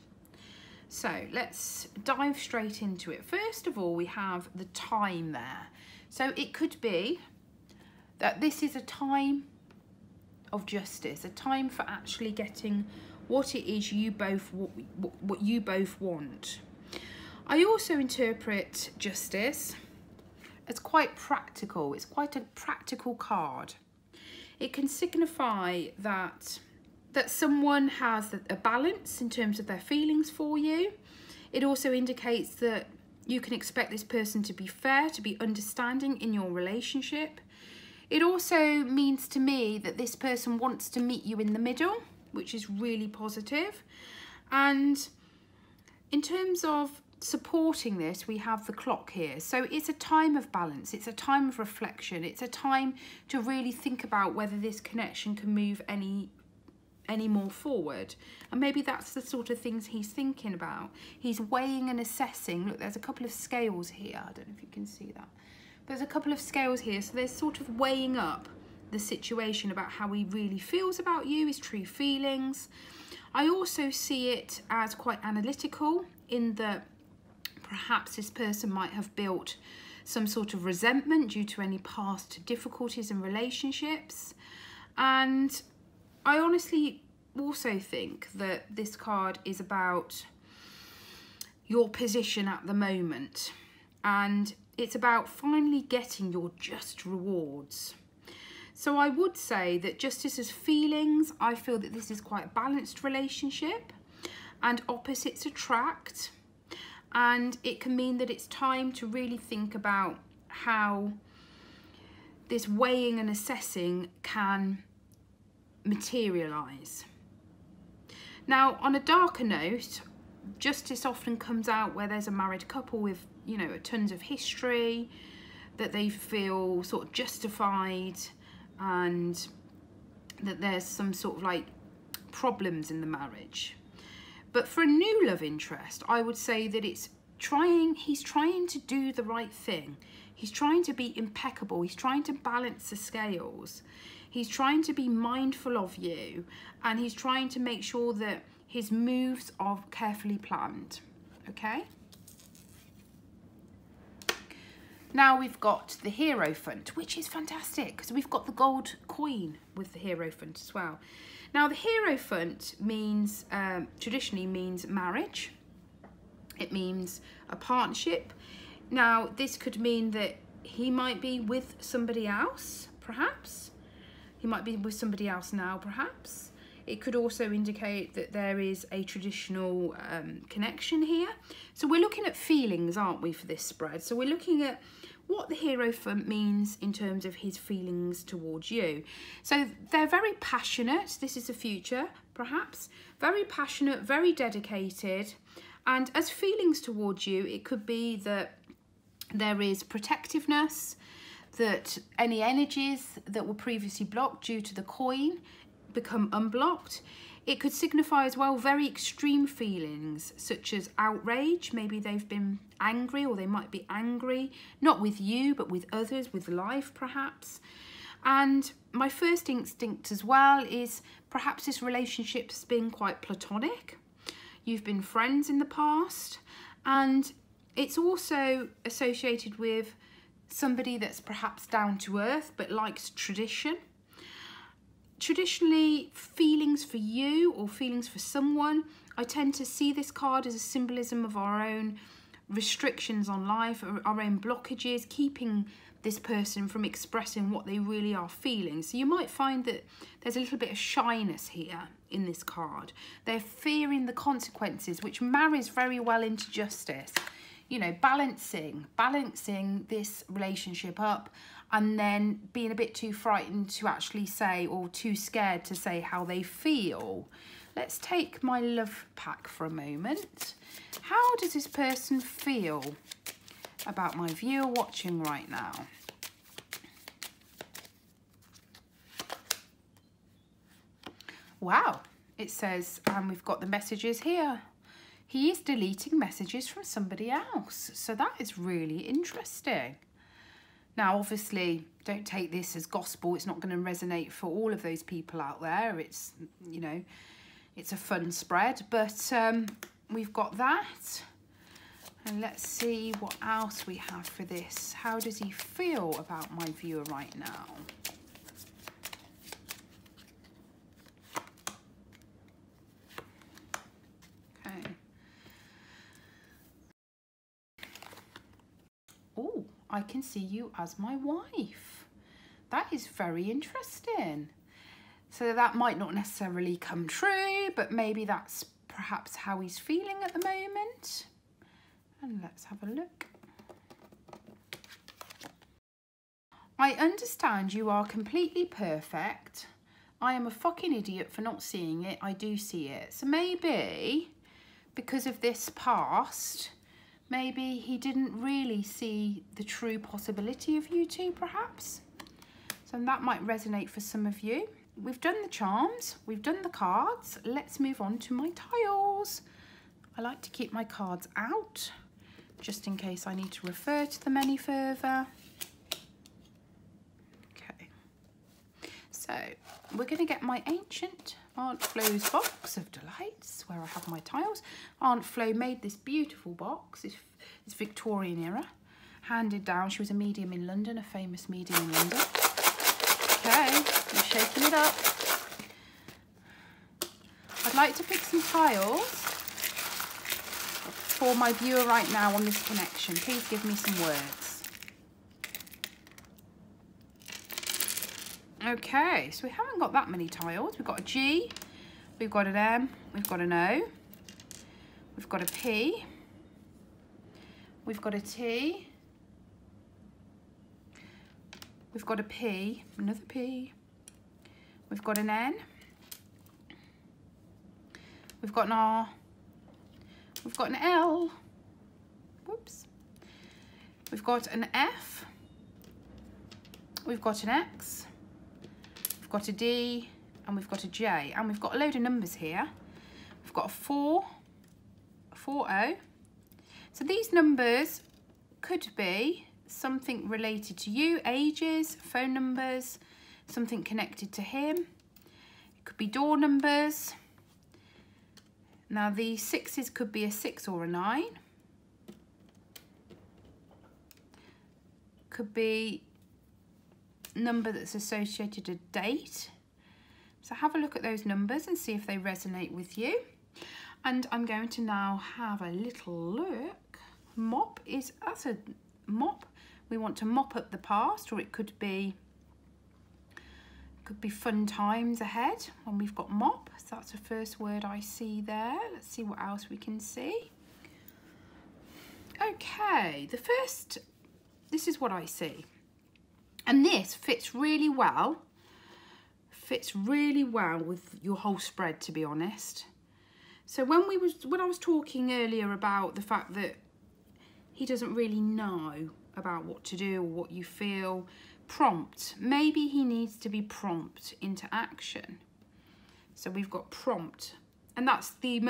So let's dive straight into it. First of all, we have the time there. So it could be that this is a time of justice, a time for actually getting what it is you both what you both want. I also interpret justice as quite practical. It's quite a practical card. It can signify that someone has a balance in terms of their feelings for you. It also indicates that you can expect this person to be fair, to be understanding in your relationship. It also means to me that this person wants to meet you in the middle, which is really positive. And in terms of supporting this, we have the clock here. So it's a time of balance. It's a time of reflection. It's a time to really think about whether this connection can move any more forward. And maybe that's the sort of things he's thinking about. He's weighing and assessing. Look, there's a couple of scales here. I don't know if you can see that. There's a couple of scales here. So there's sort of weighing up the situation about how he really feels about you, his true feelings. I also see it as quite analytical, in that perhaps this person might have built some sort of resentment due to any past difficulties in relationships. And I honestly also think that this card is about your position at the moment, and it's about finally getting your just rewards. So I would say that just as feelings, I feel that this is quite a balanced relationship, and opposites attract, and it can mean that it's time to really think about how this weighing and assessing can materialize. Now, on a darker note, justice often comes out where there's a married couple with, you know, tons of history, that they feel sort of justified, and that there's some sort of like problems in the marriage. But for a new love interest, I would say that he's trying to do the right thing. He's trying to be impeccable. He's trying to balance the scales. He's trying to be mindful of you, and he's trying to make sure that his moves are carefully planned, okay? Now we've got the Hierophant, which is fantastic because we've got the gold coin with the Hierophant as well. Now the Hierophant means, traditionally means marriage. It means a partnership. Now this could mean that he might be with somebody else, perhaps. He might be with somebody else now, perhaps. It could also indicate that there is a traditional connection here. So we're looking at feelings, aren't we, for this spread? So we're looking at what the Hierophant means in terms of his feelings towards you. So they're very passionate. This is the future, perhaps. Very passionate, very dedicated. And as feelings towards you, it could be that there is protectiveness, that any energies that were previously blocked due to the coin become unblocked. It could signify as well very extreme feelings such as outrage. Maybe they've been angry, or they might be angry, not with you, but with others, with life perhaps. And my first instinct as well is perhaps this relationship's been quite platonic. You've been friends in the past, and it's also associated with somebody that's perhaps down to earth but likes tradition. Traditionally, feelings for you or feelings for someone, I tend to see this card as a symbolism of our own restrictions on life, our own blockages, keeping this person from expressing what they really are feeling. So you might find that there's a little bit of shyness here in this card. They're fearing the consequences, which marries very well into justice. You know, balancing this relationship up, and then being a bit too frightened to actually say, or too scared to say how they feel. Let's take my love pack for a moment. How does this person feel about my viewer watching right now? Wow, it says, and we've got the messages here. He is deleting messages from somebody else. So that is really interesting. Now, obviously, don't take this as gospel. It's not going to resonate for all of those people out there. It's, you know, it's a fun spread. But we've got that. And let's see what else we have for this. How does he feel about my viewer right now? Oh, I can see you as my wife. That is very interesting. So that might not necessarily come true, but maybe that's perhaps how he's feeling at the moment. And let's have a look. I understand you are completely perfect. I am a fucking idiot for not seeing it. I do see it. So maybe because of this past, maybe he didn't really see the true possibility of you two, perhaps. So that might resonate for some of you. We've done the charms, we've done the cards. Let's move on to my tiles. I like to keep my cards out, just in case I need to refer to them any further. Okay. So we're going to get my ancient Aunt Flo's box of delights, where I have my tiles. Aunt Flo made this beautiful box. It's Victorian era, handed down. She was a medium in London, a famous medium in London. Okay, I'm shaking it up. I'd like to pick some tiles for my viewer right now on this connection. Please give me some words. Okay, so we haven't got that many tiles. We've got a G, we've got an M, we've got an O, we've got a P, we've got a T, we've got a P, another P, we've got an N, we've got an R, we've got an L, whoops, we've got an F, we've got an X, we've got a D, and we've got a J, and we've got a load of numbers here. We've got a 4, a 4-0. So these numbers could be something related to you, ages, phone numbers, something connected to him. It could be door numbers. Now the 6s could be a 6 or a 9. Could be number that's associated to date. So have a look at those numbers and see if they resonate with you. And I'm going to now have a little look. Mop is, that's a mop. We want to mop up the past, or it could be fun times ahead when we've got mop. So that's the first word I see there. Let's see what else we can see. Okay, this is what I see. And this fits really well with your whole spread, to be honest. So when I was talking earlier about the fact that he doesn't really know about what to do or what you feel, prompt, maybe he needs to be prompt into action. So we've got prompt, and that's the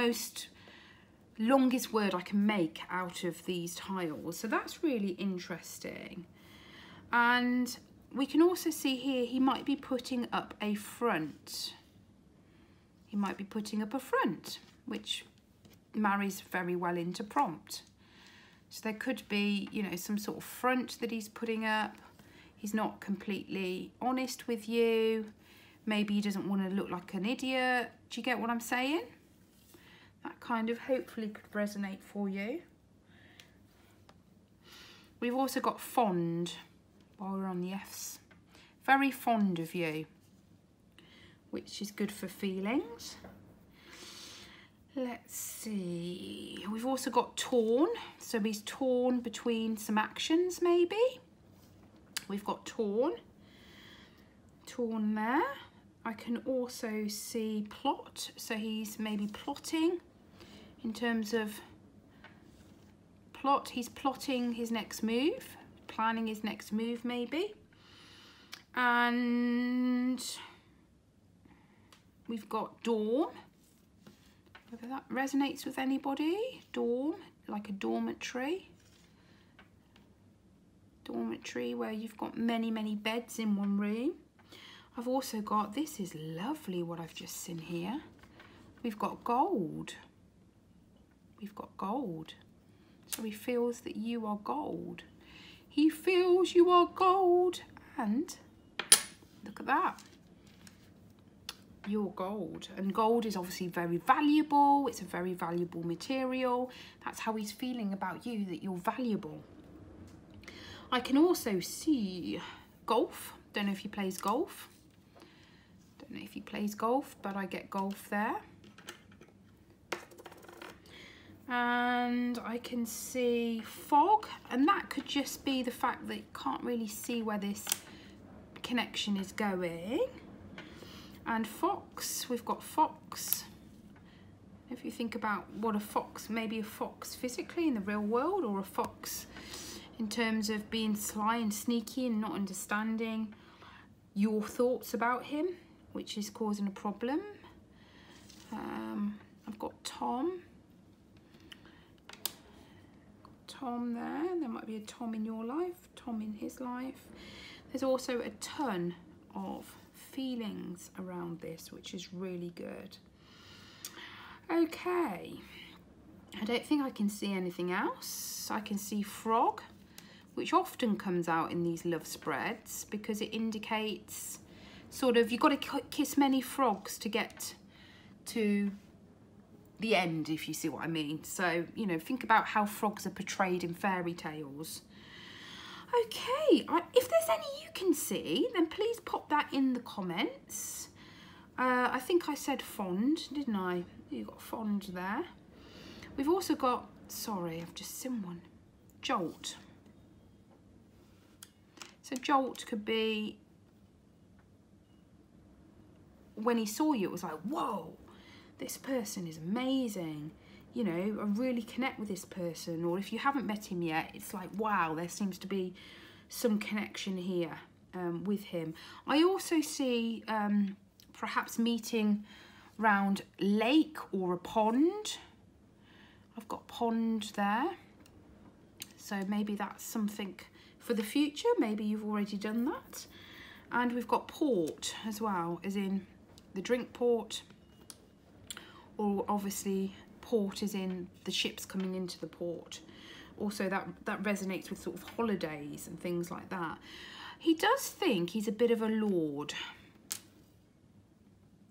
longest word I can make out of these tiles. So that's really interesting. And we can also see here he might be putting up a front. He might be putting up a front, which marries very well into prompt. So there could be, you know, some sort of front that he's putting up. He's not completely honest with you. Maybe he doesn't want to look like an idiot. Do you get what I'm saying? That kind of hopefully could resonate for you. We've also got fond. While we're on the Fs, very fond of you, which is good for feelings. Let's see, we've also got torn, so he's torn between some actions maybe. We've got torn there. I can also see plot, so he's maybe plotting in terms of plot. He's plotting his next move, planning his next move maybe. And we've got dawn, whether that resonates with anybody. Dawn, like a dormitory where you've got many beds in one room. I've also got, this is lovely what I've just seen here, we've got gold. So he feels that you are gold. He feels you are gold, and look at that. You're gold, and gold is obviously very valuable. It's a very valuable material. That's how he's feeling about you, that you're valuable. I can also see golf. Don't know if he plays golf. But I get golf there. And I can see fog, and that could just be the fact that you can't really see where this connection is going. And fox, we've got fox. If you think about what a fox, maybe a fox physically in the real world, or a fox in terms of being sly and sneaky and not understanding your thoughts about him, which is causing a problem. I've got Tom. Tom there. There might be a Tom in your life, Tom in his life. There's also a ton of feelings around this, which is really good. Okay, I don't think I can see anything else. I can see frog, which often comes out in these love spreads because it indicates sort of you've got to kiss many frogs to get to the end, if you see what I mean. So, you know, think about how frogs are portrayed in fairy tales. Okay, if there's any you can see, then please pop that in the comments. I think I said fond, didn't I? You got fond there. We've also got, sorry, I've just seen one, jolt. So jolt could be when he saw you, it was like, whoa, this person is amazing. You know, I really connect with this person. Or if you haven't met him yet, it's like, wow, there seems to be some connection here with him. I also see perhaps meeting round lake or a pond. I've got pond there. So maybe that's something for the future. Maybe you've already done that. And we've got port as well, as in the drink port, or obviously port is in the ships coming into the port. Also that resonates with sort of holidays and things like that. He does think he's a bit of a lord.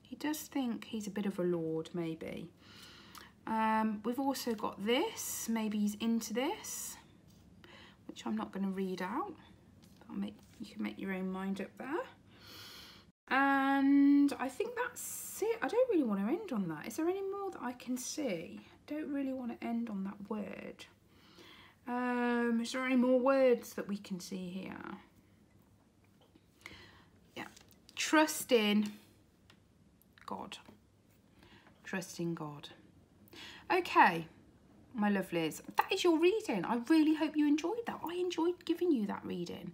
He does think he's a bit of a lord, maybe. We've also got this, maybe he's into this, which I'm not going to read out. You can make your own mind up there. And I think that's it. I don't really want to end on that. Is there any more that I can see? I don't really want to end on that word. Is there any more words that we can see here? Yeah. Trust in God. Trust in God. Okay, my lovelies, that is your reading. I really hope you enjoyed that. I enjoyed giving you that reading.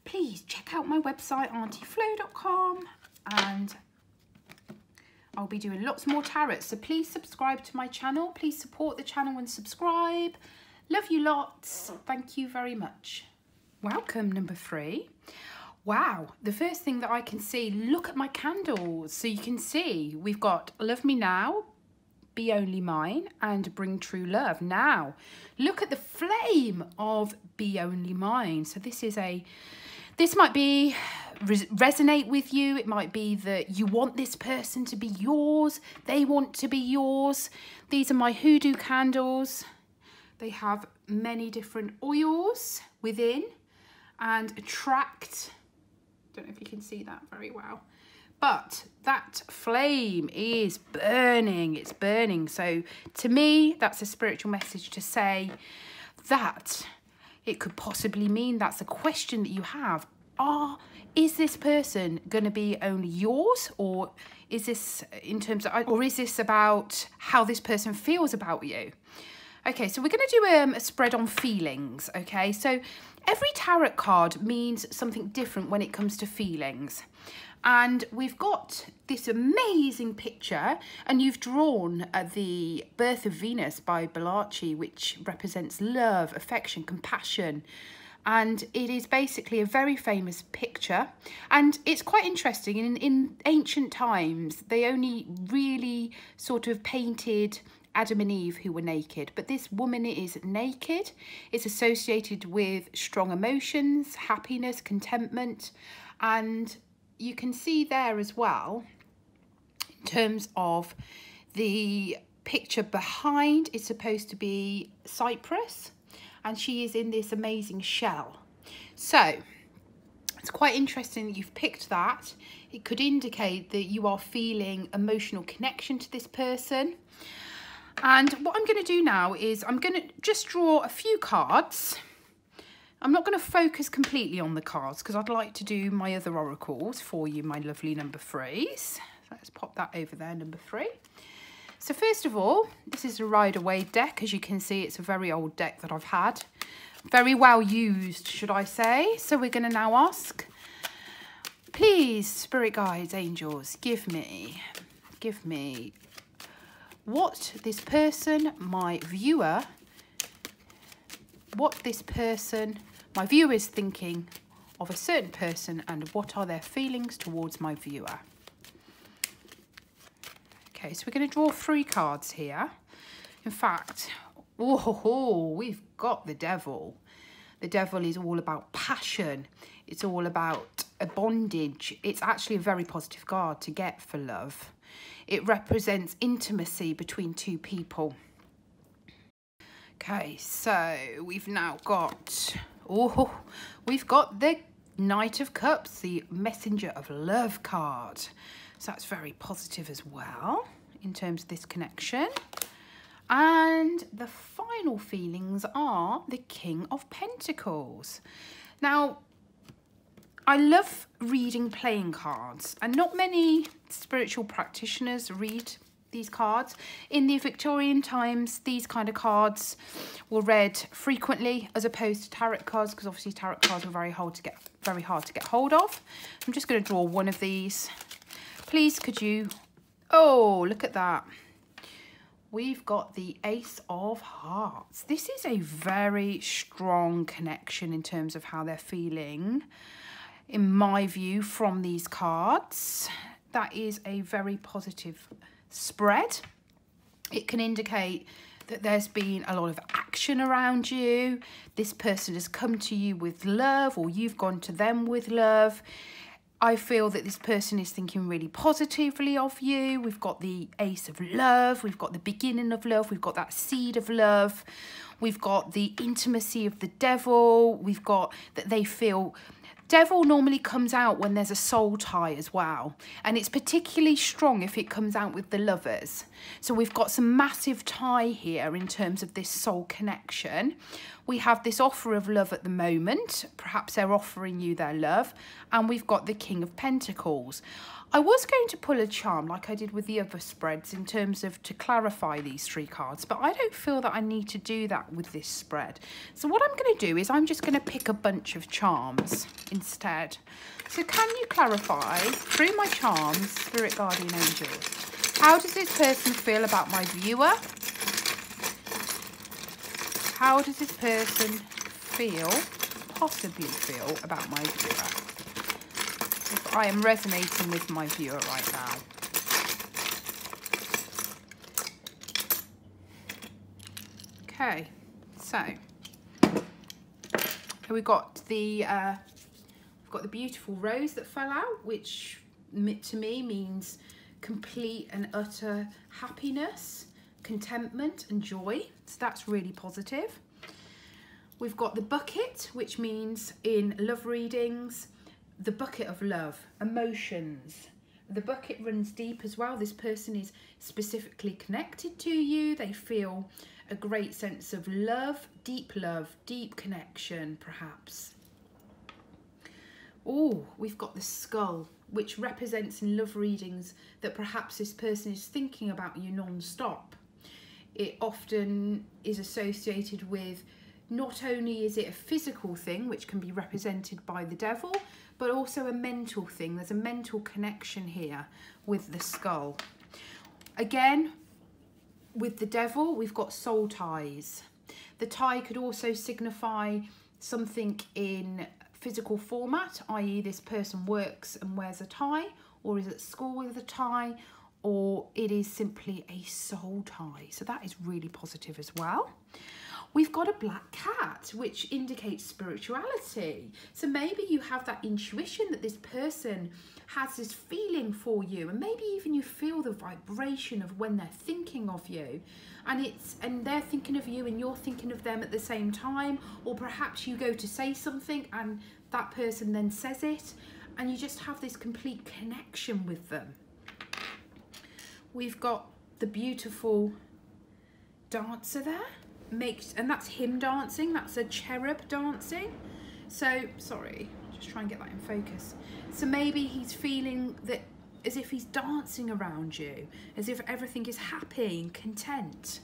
Please check out my website, Auntyflo.com, and I'll be doing lots more tarot. So please subscribe to my channel. Please support the channel and subscribe. Love you lots. Thank you very much. Welcome, number 3. Wow, the first thing that I can see, look at my candles. So you can see we've got Love Me Now, Be Only Mine, and Bring True Love. Now, look at the flame of Be Only Mine. So this might be resonate with you. It might be that you want this person to be yours. They want to be yours. These are my hoodoo candles. They have many different oils within and attract. Don't know if you can see that very well. But that flame is burning, it's burning. So to me, that's a spiritual message to say that it could possibly mean that's a question that you have. Is this person going to be only yours, or is this in terms of, or is this about how this person feels about you? Okay, so we're going to do a spread on feelings, okay? So every tarot card means something different when it comes to feelings. And we've got this amazing picture, and you've drawn the Birth of Venus by Bellacci, which represents love, affection, compassion. And it is basically a very famous picture. And it's quite interesting. In ancient times, they only really sort of painted Adam and Eve who were naked, but this woman is naked. It's associated with strong emotions, happiness, contentment, and you can see there as well, in terms of the picture behind, is supposed to be Cyprus, and she is in this amazing shell. So it's quite interesting that you've picked that. It could indicate that you are feeling emotional connection to this person. And what I'm going to do now is I'm going to just draw a few cards. I'm not going to focus completely on the cards because I'd like to do my other oracles for you, my lovely number 3s. So let's pop that over there, number 3. So first of all, this is a Rider-Waite deck. As you can see, it's a very old deck that I've had. Very well used, should I say. So we're going to now ask, please, spirit guides, angels, give me what this person, my viewer is thinking of a certain person, and what are their feelings towards my viewer. Okay, so we're going to draw 3 cards here. In fact, oh, we've got the Devil. The Devil is all about passion. It's all about a bondage. It's actually a very positive card to get for love. It represents intimacy between 2 people. Okay, so we've now got, we've got the Knight of Cups, the Messenger of Love card. So that's very positive as well in terms of this connection. And the final feelings are the King of Pentacles. Now, I love reading playing cards, and not many spiritual practitioners read these cards. In the Victorian times, these kind of cards were read frequently as opposed to tarot cards, because obviously tarot cards were very hard to get hold of. I'm just going to draw one of these. Please, could you... Oh, look at that. We've got the Ace of Hearts. This is a very strong connection in terms of how they're feeling, in my view, from these cards. That is a very positive spread. It can indicate that there's been a lot of action around you. This person has come to you with love, or you've gone to them with love. I feel that this person is thinking really positively of you. We've got the Ace of Love. We've got the beginning of love. We've got that seed of love. We've got the intimacy of the Devil. We've got that they feel... Devil normally comes out when there's a soul tie as well. And it's particularly strong if it comes out with the Lovers. So we've got some massive tie here in terms of this soul connection. We have this offer of love at the moment. Perhaps they're offering you their love. And we've got the King of Pentacles. I was going to pull a charm like I did with the other spreads in terms of to clarify these 3 cards, but I don't feel that I need to do that with this spread. So what I'm going to do is I'm just going to pick a bunch of charms instead. So can you clarify through my charms, Spirit Guardian Angels, how does this person feel about my viewer? How does this person possibly feel about my viewer? If I am resonating with my viewer right now. Okay, so we've got the beautiful rose that fell out, which to me means complete and utter happiness, contentment and joy. So that's really positive. We've got the bucket, which means in love readings, the bucket of love, emotions. The bucket runs deep as well. This person is specifically connected to you. They feel a great sense of love, deep connection, perhaps. Oh, we've got the skull, which represents in love readings that perhaps this person is thinking about you non-stop. It often is associated with, not only is it a physical thing, which can be represented by the Devil, but also a mental thing. There's a mental connection here with the skull. Again, with the Devil, we've got soul ties. The tie could also signify something in physical format, i.e. this person works and wears a tie, or is at school with a tie, or it is simply a soul tie. So that is really positive as well. We've got a black cat, which indicates spirituality. So maybe you have that intuition that this person has this feeling for you, and maybe even you feel the vibration of when they're thinking of you, and they're thinking of you and you're thinking of them at the same time, or perhaps you go to say something and that person then says it, and you just have this complete connection with them. We've got the beautiful dancer there. And that's him dancing. That's a cherub dancing. So, sorry, just try and get that in focus. So maybe he's feeling that as if he's dancing around you, as if everything is happy and content.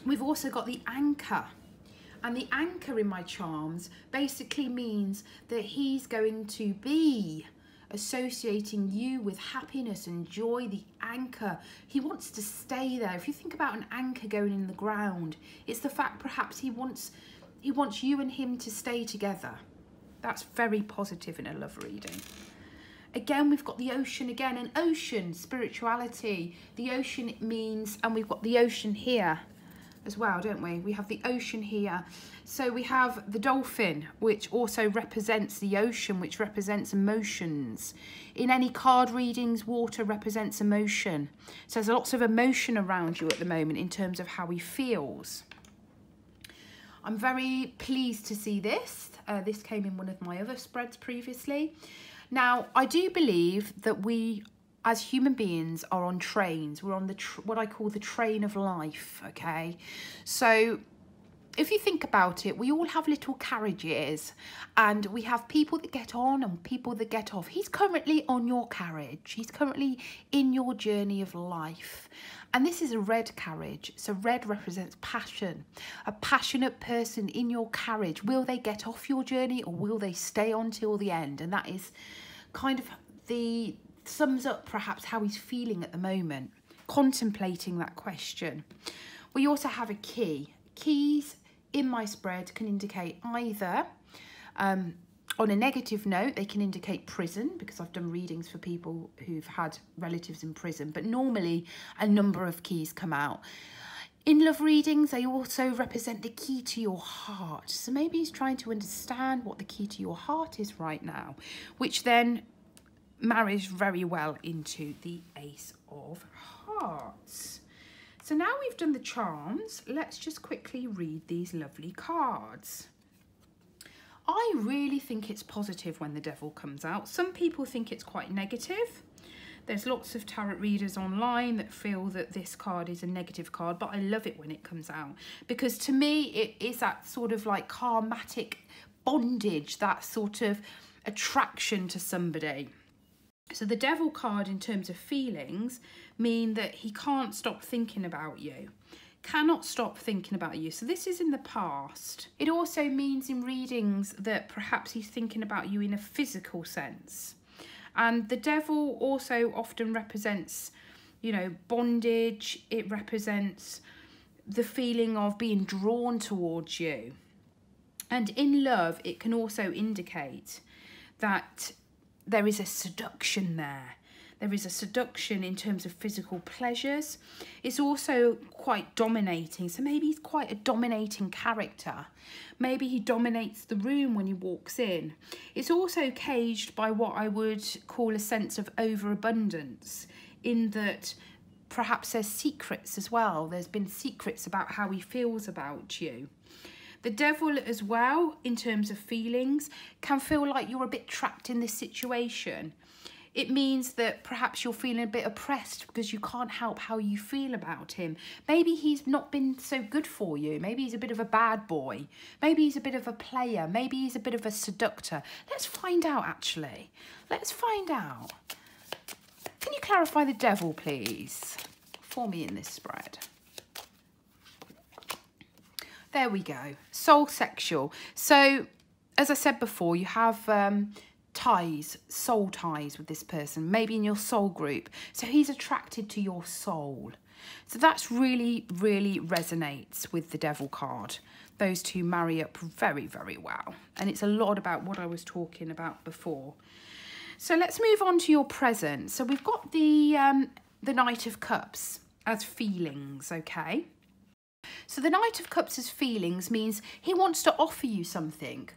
We've also got the anchor. And the anchor in my charms basically means that he's going to be associating you with happiness and joy. The anchor, he wants to stay there. If you think about an anchor going in the ground, it's the fact perhaps he wants you and him to stay together. That's very positive in a love reading. Again, we've got the ocean again, an ocean, spirituality. The ocean means, and we've got the ocean here as well, don't we? We have the ocean here. So we have the dolphin, which also represents the ocean, which represents emotions. In any card readings, water represents emotion. So there's lots of emotion around you at the moment in terms of how he feels. I'm very pleased to see this. This came in one of my other spreads previously. Now, I do believe that we, as human beings, are on trains. We're on the what I call the train of life, okay? So if you think about it, we all have little carriages and we have people that get on and people that get off. He's currently on your carriage. He's currently in your journey of life. And this is a red carriage. So red represents passion. A passionate person in your carriage. Will they get off your journey or will they stay on till the end? And that is kind of sums up perhaps how he's feeling at the moment, contemplating that question. We also have a key. Keys in my spread can indicate either, on a negative note, they can indicate prison, because I've done readings for people who've had relatives in prison, but normally a number of keys come out. In love readings, they also represent the key to your heart. So maybe he's trying to understand what the key to your heart is right now, which then marries very well into the Ace of Hearts. So now we've done the charms, let's just quickly read these lovely cards. I really think it's positive when the Devil comes out. Some people think it's quite negative. There's lots of tarot readers online that feel that this card is a negative card, but I love it when it comes out, because to me it is that sort of like karmatic bondage, that sort of attraction to somebody. So the Devil card in terms of feelings mean that he can't stop thinking about you, cannot stop thinking about you. So this is in the past. It also means in readings that perhaps he's thinking about you in a physical sense. And the Devil also often represents, you know, bondage. It represents the feeling of being drawn towards you. And in love, it can also indicate that there is a seduction there. There is a seduction in terms of physical pleasures. It's also quite dominating. So maybe he's quite a dominating character. Maybe he dominates the room when he walks in. It's also caged by what I would call a sense of overabundance, in that perhaps there's secrets as well. There's been secrets about how he feels about you. The Devil as well, in terms of feelings, can feel like you're a bit trapped in this situation. It means that perhaps you're feeling a bit oppressed because you can't help how you feel about him. Maybe he's not been so good for you. Maybe he's a bit of a bad boy. Maybe he's a bit of a player. Maybe he's a bit of a seductor. Let's find out, actually. Let's find out. Can you clarify the Devil, please, for me in this spread? There we go. Soul sexual. So, as I said before, you have ties, soul ties with this person, maybe in your soul group. So he's attracted to your soul. So that's really, really resonates with the Devil card. Those two marry up very, very well. And it's a lot about what I was talking about before. So let's move on to your present. So we've got the Knight of Cups as feelings, okay? So the Knight of Cups as feelings means he wants to offer you something.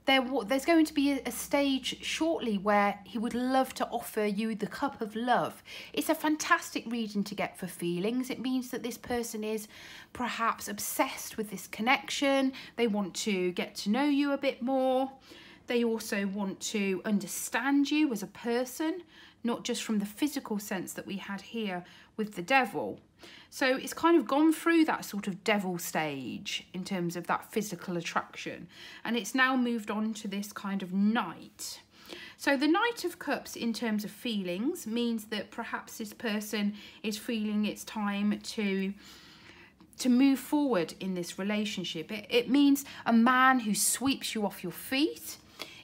There's going to be a stage shortly where he would love to offer you the cup of love. It's a fantastic reading to get for feelings. It means that this person is perhaps obsessed with this connection. They want to get to know you a bit more. They also want to understand you as a person, not just from the physical sense that we had here with the devil. So it's kind of gone through that sort of devil stage in terms of that physical attraction. And it's now moved on to this kind of knight. So the Knight of Cups in terms of feelings means that perhaps this person is feeling it's time to move forward in this relationship. It means a man who sweeps you off your feet.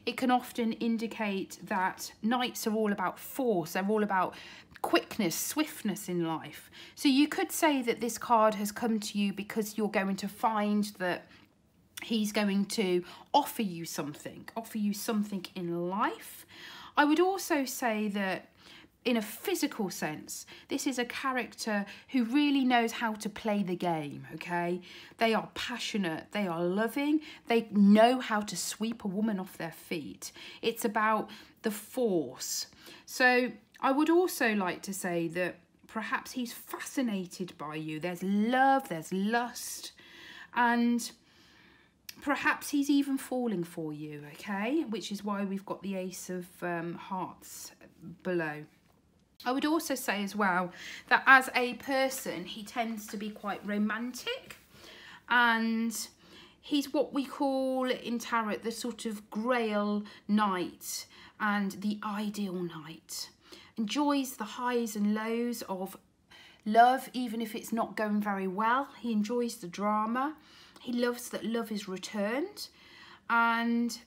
It can often indicate that knights are all about force. They're all about quickness, swiftness in life. So you could say that this card has come to you because you're going to find that he's going to offer you something in life. I would also say that in a physical sense, this is a character who really knows how to play the game, okay? They are passionate, they are loving, they know how to sweep a woman off their feet. It's about the force. So I would also like to say that perhaps he's fascinated by you. There's love, there's lust, and perhaps he's even falling for you, okay? Which is why we've got the Ace of Hearts below. I would also say as well that as a person, he tends to be quite romantic, and he's what we call in tarot the sort of grail knight and the ideal knight. Enjoys the highs and lows of love, even if it's not going very well. He enjoys the drama. He loves that love is returned, and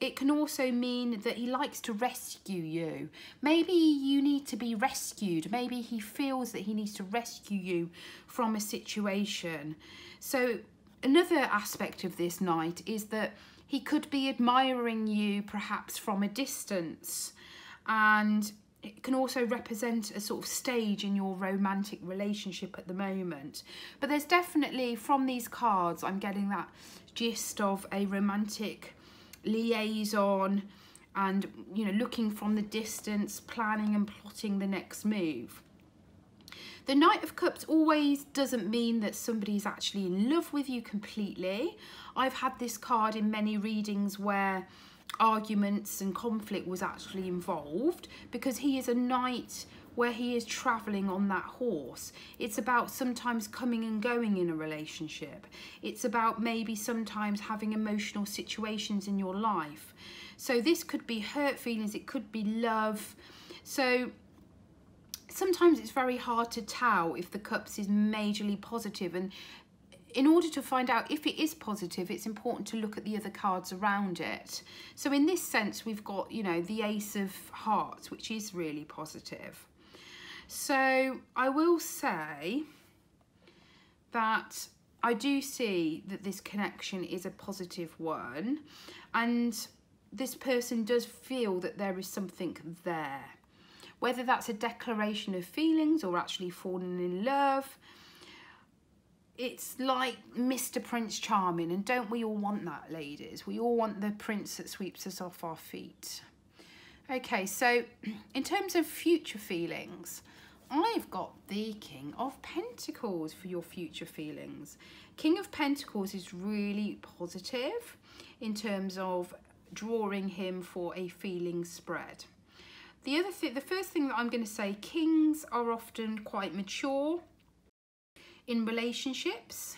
it can also mean that he likes to rescue you. Maybe you need to be rescued. Maybe he feels that he needs to rescue you from a situation. So another aspect of this knight is that he could be admiring you perhaps from a distance, and it can also represent a sort of stage in your romantic relationship at the moment. But there's definitely, from these cards, I'm getting that gist of a romantic liaison and, you know, looking from the distance, planning and plotting the next move. The Knight of Cups always doesn't mean that somebody's actually in love with you completely. I've had this card in many readings where arguments and conflict was actually involved, because he is a knight where he is traveling on that horse. It's about sometimes coming and going in a relationship. It's about maybe sometimes having emotional situations in your life. So this could be hurt feelings, it could be love. So sometimes it's very hard to tell if the cups is majorly positive, and in order to find out if it is positive, it's important to look at the other cards around it. So in this sense, we've got, you know, the Ace of Hearts, which is really positive. So I will say that I do see that this connection is a positive one, and this person does feel that there is something there. Whether that's a declaration of feelings or actually falling in love, it's like Mr. Prince Charming, and don't we all want that, ladies? We all want the prince that sweeps us off our feet. Okay, so in terms of future feelings, I've got the King of Pentacles for your future feelings. King of Pentacles is really positive in terms of drawing him for a feeling spread. The first thing that I'm going to say, kings are often quite mature in relationships,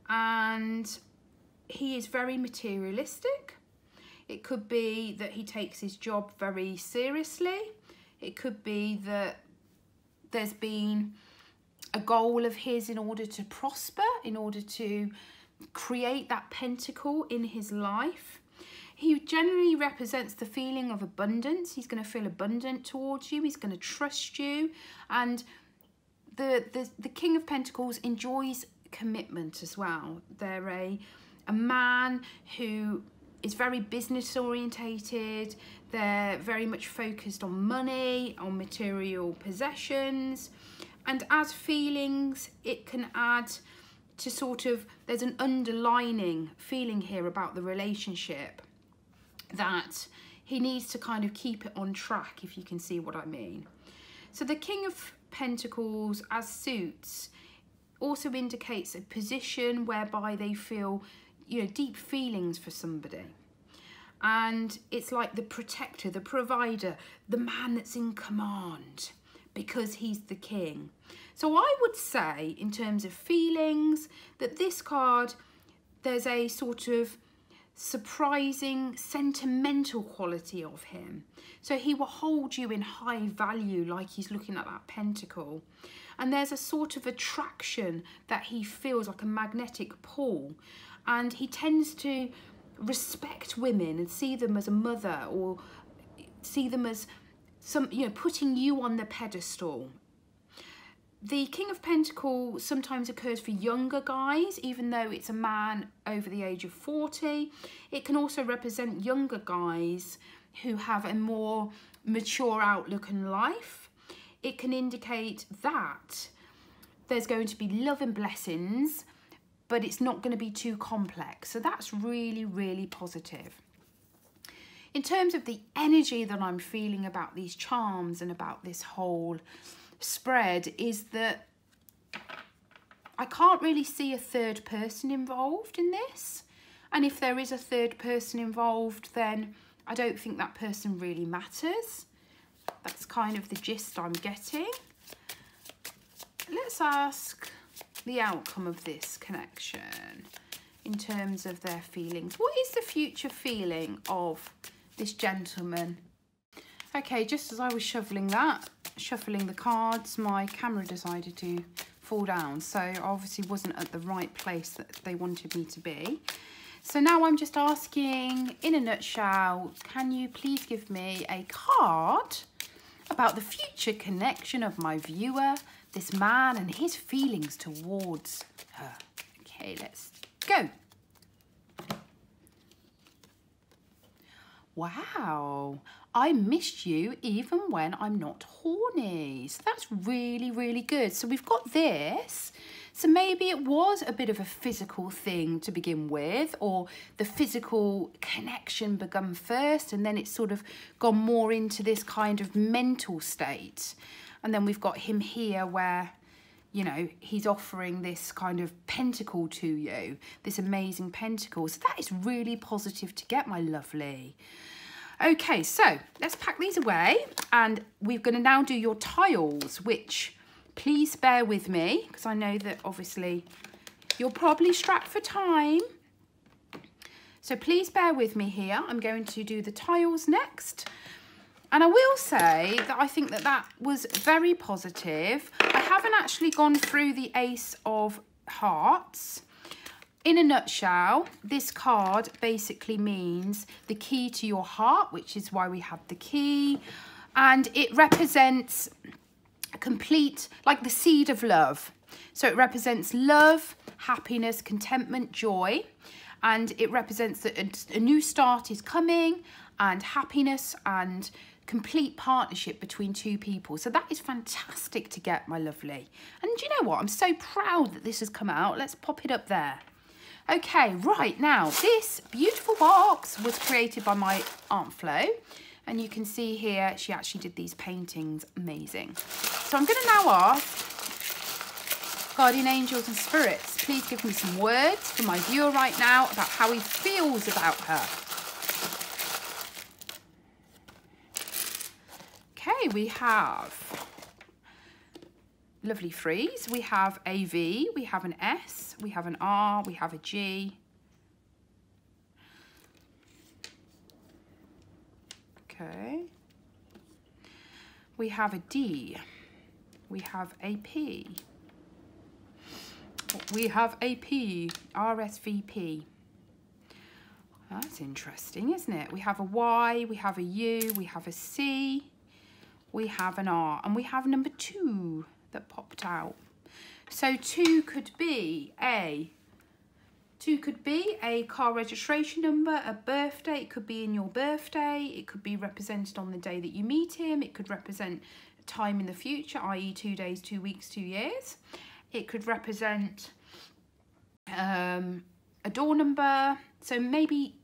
and he is very materialistic. It could be that he takes his job very seriously. It could be that there's been a goal of his in order to prosper, in order to create that pentacle in his life. He generally represents the feeling of abundance. He's going to feel abundant towards you. He's going to trust you. And the King of Pentacles enjoys commitment as well. They're a man who is very business orientated. They're very much focused on money, on material possessions. And as feelings, it can add to sort of, there's an underlining feeling here about the relationship that he needs to kind of keep it on track, if you can see what I mean. So the King of Pentacles as suits also indicates a position whereby they feel, you know, deep feelings for somebody. And it's like the protector, the provider, the man that's in command because he's the king. So I would say, in terms of feelings, that this card, there's a sort of surprising, sentimental quality of him. So he will hold you in high value, like he's looking at that pentacle. And there's a sort of attraction that he feels, like a magnetic pull. And he tends to respect women and see them as a mother, or see them as some, you know, putting you on the pedestal. The King of Pentacles sometimes occurs for younger guys, even though it's a man over the age of 40. It can also represent younger guys who have a more mature outlook on life. It can indicate that there's going to be love and blessings, but it's not going to be too complex. So that's really, really positive. In terms of the energy that I'm feeling about these charms and about this whole spread, is that I can't really see a third person involved in this. And if there is a third person involved, then I don't think that person really matters. That's kind of the gist I'm getting. Let's ask the outcome of this connection in terms of their feelings. What is the future feeling of this gentleman? Okay, just as I was shuffling the cards, my camera decided to fall down. So I obviously wasn't at the right place that they wanted me to be. So now I'm just asking, in a nutshell, can you please give me a card about the future connection of my viewer, this man, and his feelings towards her? Okay, let's go. Wow, I missed you even when I'm not horny. So that's really, really good. So we've got this. So maybe it was a bit of a physical thing to begin with, or the physical connection begun first, and then it's sort of gone more into this kind of mental state. And then we've got him here where, you know, he's offering this kind of pentacle to you, this amazing pentacle. So that is really positive to get, my lovely. Okay, so let's pack these away, and we're going to now do your tiles, which please bear with me, because I know that obviously you're probably strapped for time. So please bear with me here. I'm going to do the tiles next. And I will say that I think that that was very positive. I haven't actually gone through the Ace of Hearts. In a nutshell, this card basically means the key to your heart, which is why we have the key. And it represents complete, like the seed of love. So it represents love, happiness, contentment, joy. And it represents that a new start is coming, and happiness and complete partnership between two people. So that is fantastic to get, my lovely. And do you know what? I'm so proud that this has come out. Let's pop it up there. Okay, right, now this beautiful box was created by my Aunt Flo, and you can see here she actually did these paintings. Amazing. So I'm going to now ask guardian angels and spirits, please give me some words for my viewer right now about how he feels about her. Okay, we have lovely threes. We have a V, we have an S, we have an R, we have a G. Okay. We have a D. We have a P. We have a P, RSVP. That's interesting, isn't it? We have a Y, we have a U, we have a C, we have an R, and we have number 2 that popped out. So 2 could be a car registration number, a birthday. It could be in your birthday. It could be represented on the day that you meet him. It could represent a time in the future, i.e. 2 days, 2 weeks, 2 years. It could represent a door number. So maybe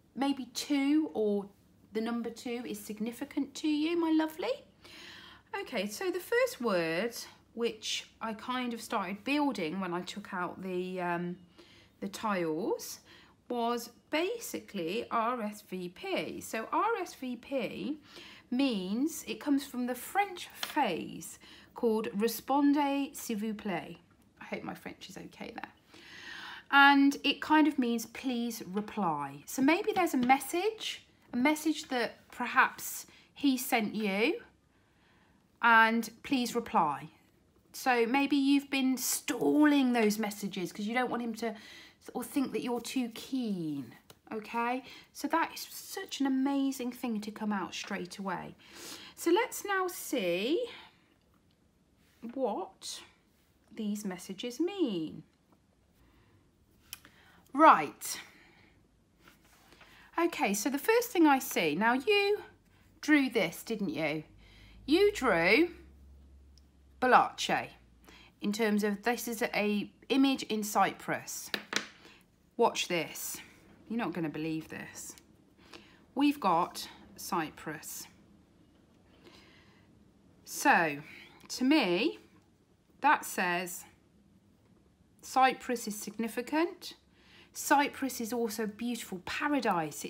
2, or the number 2 is significant to you, my lovely. Okay, so the first word, which I kind of started building when I took out the tiles, was basically RSVP. So RSVP means, it comes from the French phrase called Répondez s'il vous plaît. I hope my French is okay there. And it kind of means please reply. So maybe there's a message that perhaps he sent you, and please reply. So maybe you've been stalling those messages because you don't want him to sort of think that you're too keen, okay? So that is such an amazing thing to come out straight away. So let's now see what these messages mean. Right. Okay, so the first thing I see, now you drew this, didn't you? You drew Balace in terms of, this is a image in Cyprus. Watch this. You're not going to believe this. We've got Cyprus. So, to me, that says Cyprus is significant. Cyprus is also beautiful paradise.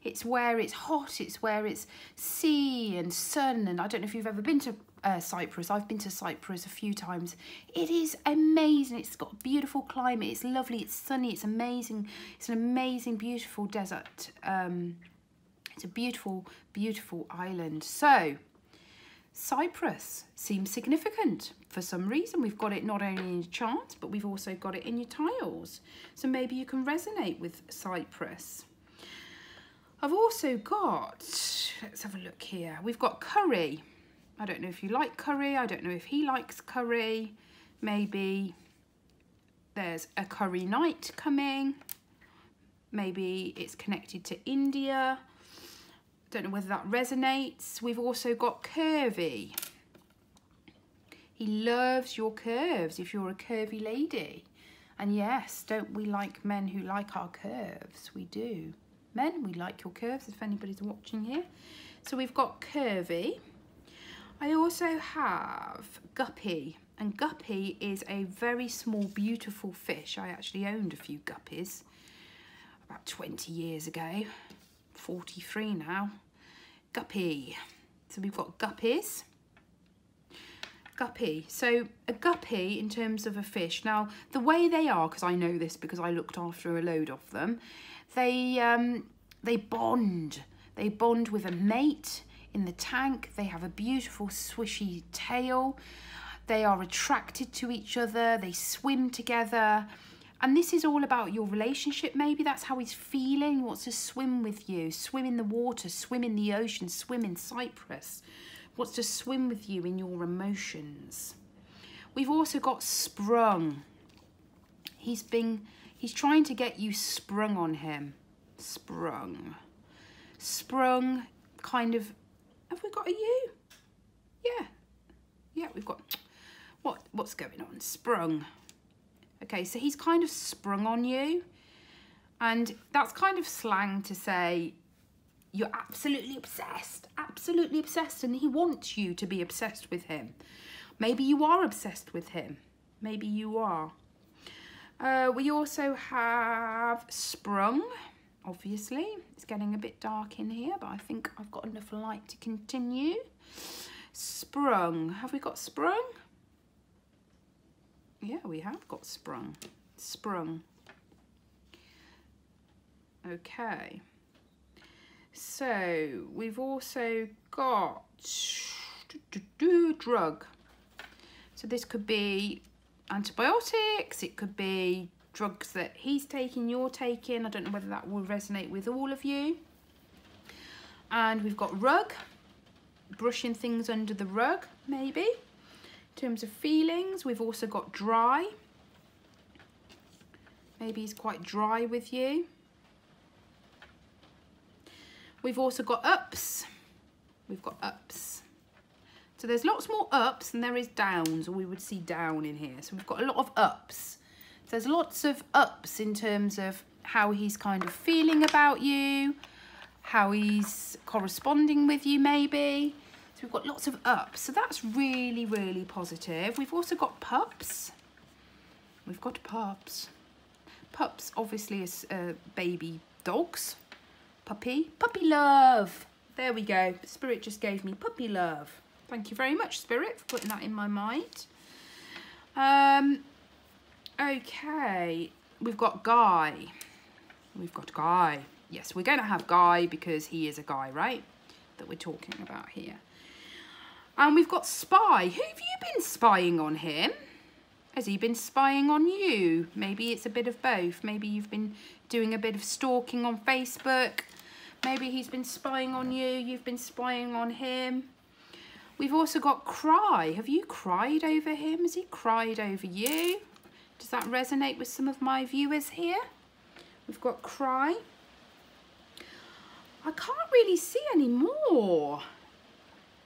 It's where it's hot, it's where it's sea and sun. And I don't know if you've ever been to Cyprus. I've been to Cyprus a few times. It is amazing. It's got a beautiful climate. It's lovely. It's sunny. It's amazing. It's an amazing, beautiful desert. It's a beautiful, beautiful island. So Cyprus seems significant. For some reason, we've got it not only in your charts, but we've also got it in your tiles. So maybe you can resonate with Cyprus. I've also got, let's have a look here. We've got curry. I don't know if you like curry. I don't know if he likes curry. Maybe there's a curry night coming. Maybe it's connected to India. Don't know whether that resonates. We've also got curvy. He loves your curves if you're a curvy lady. And yes, don't we like men who like our curves? We do. Men, we like your curves if anybody's watching here. So we've got curvy. I also have guppy. And guppy is a very small, beautiful fish. I actually owned a few guppies about 20 years ago. 43 now. Guppy. So we've got guppies. Guppy. So a guppy in terms of a fish. Now the way they are, because I know this because I looked after a load of them, they bond. They bond with a mate in the tank. They have a beautiful swishy tail. They are attracted to each other. They swim together. And this is all about your relationship. Maybe that's how he's feeling. He wants to swim with you, swim in the water, swim in the ocean, swim in Cyprus. Wants to swim with you in your emotions. We've also got sprung. He's trying to get you sprung on him. Sprung. Sprung, kind of, have we got a you? Yeah. Yeah, we've got, what's going on? Sprung. Okay, so he's kind of sprung on you, and that's kind of slang to say you're absolutely obsessed, and he wants you to be obsessed with him. Maybe you are obsessed with him. Maybe you are. We also have sprung, obviously. It's getting a bit dark in here, but I think I've got enough light to continue. Sprung. Have we got sprung? Yeah, we have got sprung. Sprung. Okay. So we've also got drug. So this could be antibiotics. It could be drugs that he's taking, you're taking. I don't know whether that will resonate with all of you. And we've got rug. Brushing things under the rug, maybe. In terms of feelings, we've also got dry. Maybe he's quite dry with you. We've also got ups. We've got ups. So there's lots more ups than there is downs, or we would see down in here. So we've got a lot of ups. So there's lots of ups in terms of how he's kind of feeling about you, how he's corresponding with you maybe. We've got lots of ups, so that's really, really positive. We've also got pups. We've got pups. Pups obviously is baby dogs. Puppy love. There we go. Spirit just gave me puppy love. Thank you very much, Spirit, for putting that in my mind. Okay, we've got Guy. We've got Guy. Yes, we're going to have Guy because he is a guy, right? That we're talking about here. And we've got Spy. Who have you been spying on him? Has he been spying on you? Maybe it's a bit of both. Maybe you've been doing a bit of stalking on Facebook. Maybe he's been spying on you. You've been spying on him. We've also got Cry. Have you cried over him? Has he cried over you? Does that resonate with some of my viewers here? We've got Cry. I can't really see any more.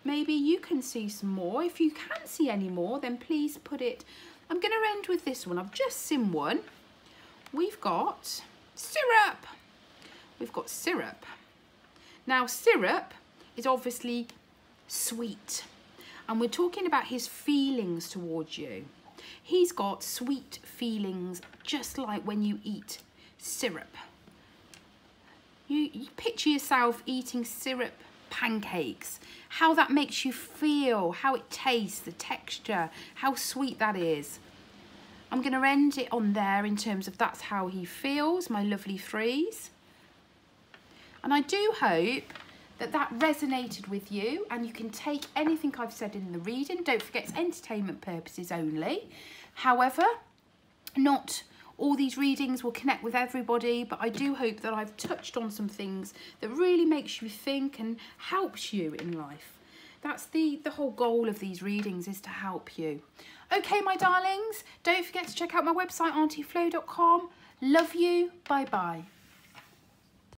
Maybe you can see some more. If you can see any more, then please put it. I'm going to end with this one. I've just seen one. We've got Syrup. We've got Syrup. Now, Syrup is obviously sweet. And we're talking about his feelings towards you. He's got sweet feelings, just like when you eat syrup. You picture yourself eating syrup pancakes, how that makes you feel, how it tastes, the texture, how sweet that is. I'm going to end it on there in terms of that's how he feels, my lovely threes. And I do hope that that resonated with you and you can take anything I've said in the reading. Don't forget, it's entertainment purposes only. However, not all these readings will connect with everybody, but I do hope that I've touched on some things that really makes you think and helps you in life. That's the whole goal of these readings, is to help you. Okay, my darlings, don't forget to check out my website, Auntyflo.com. Love you. Bye-bye.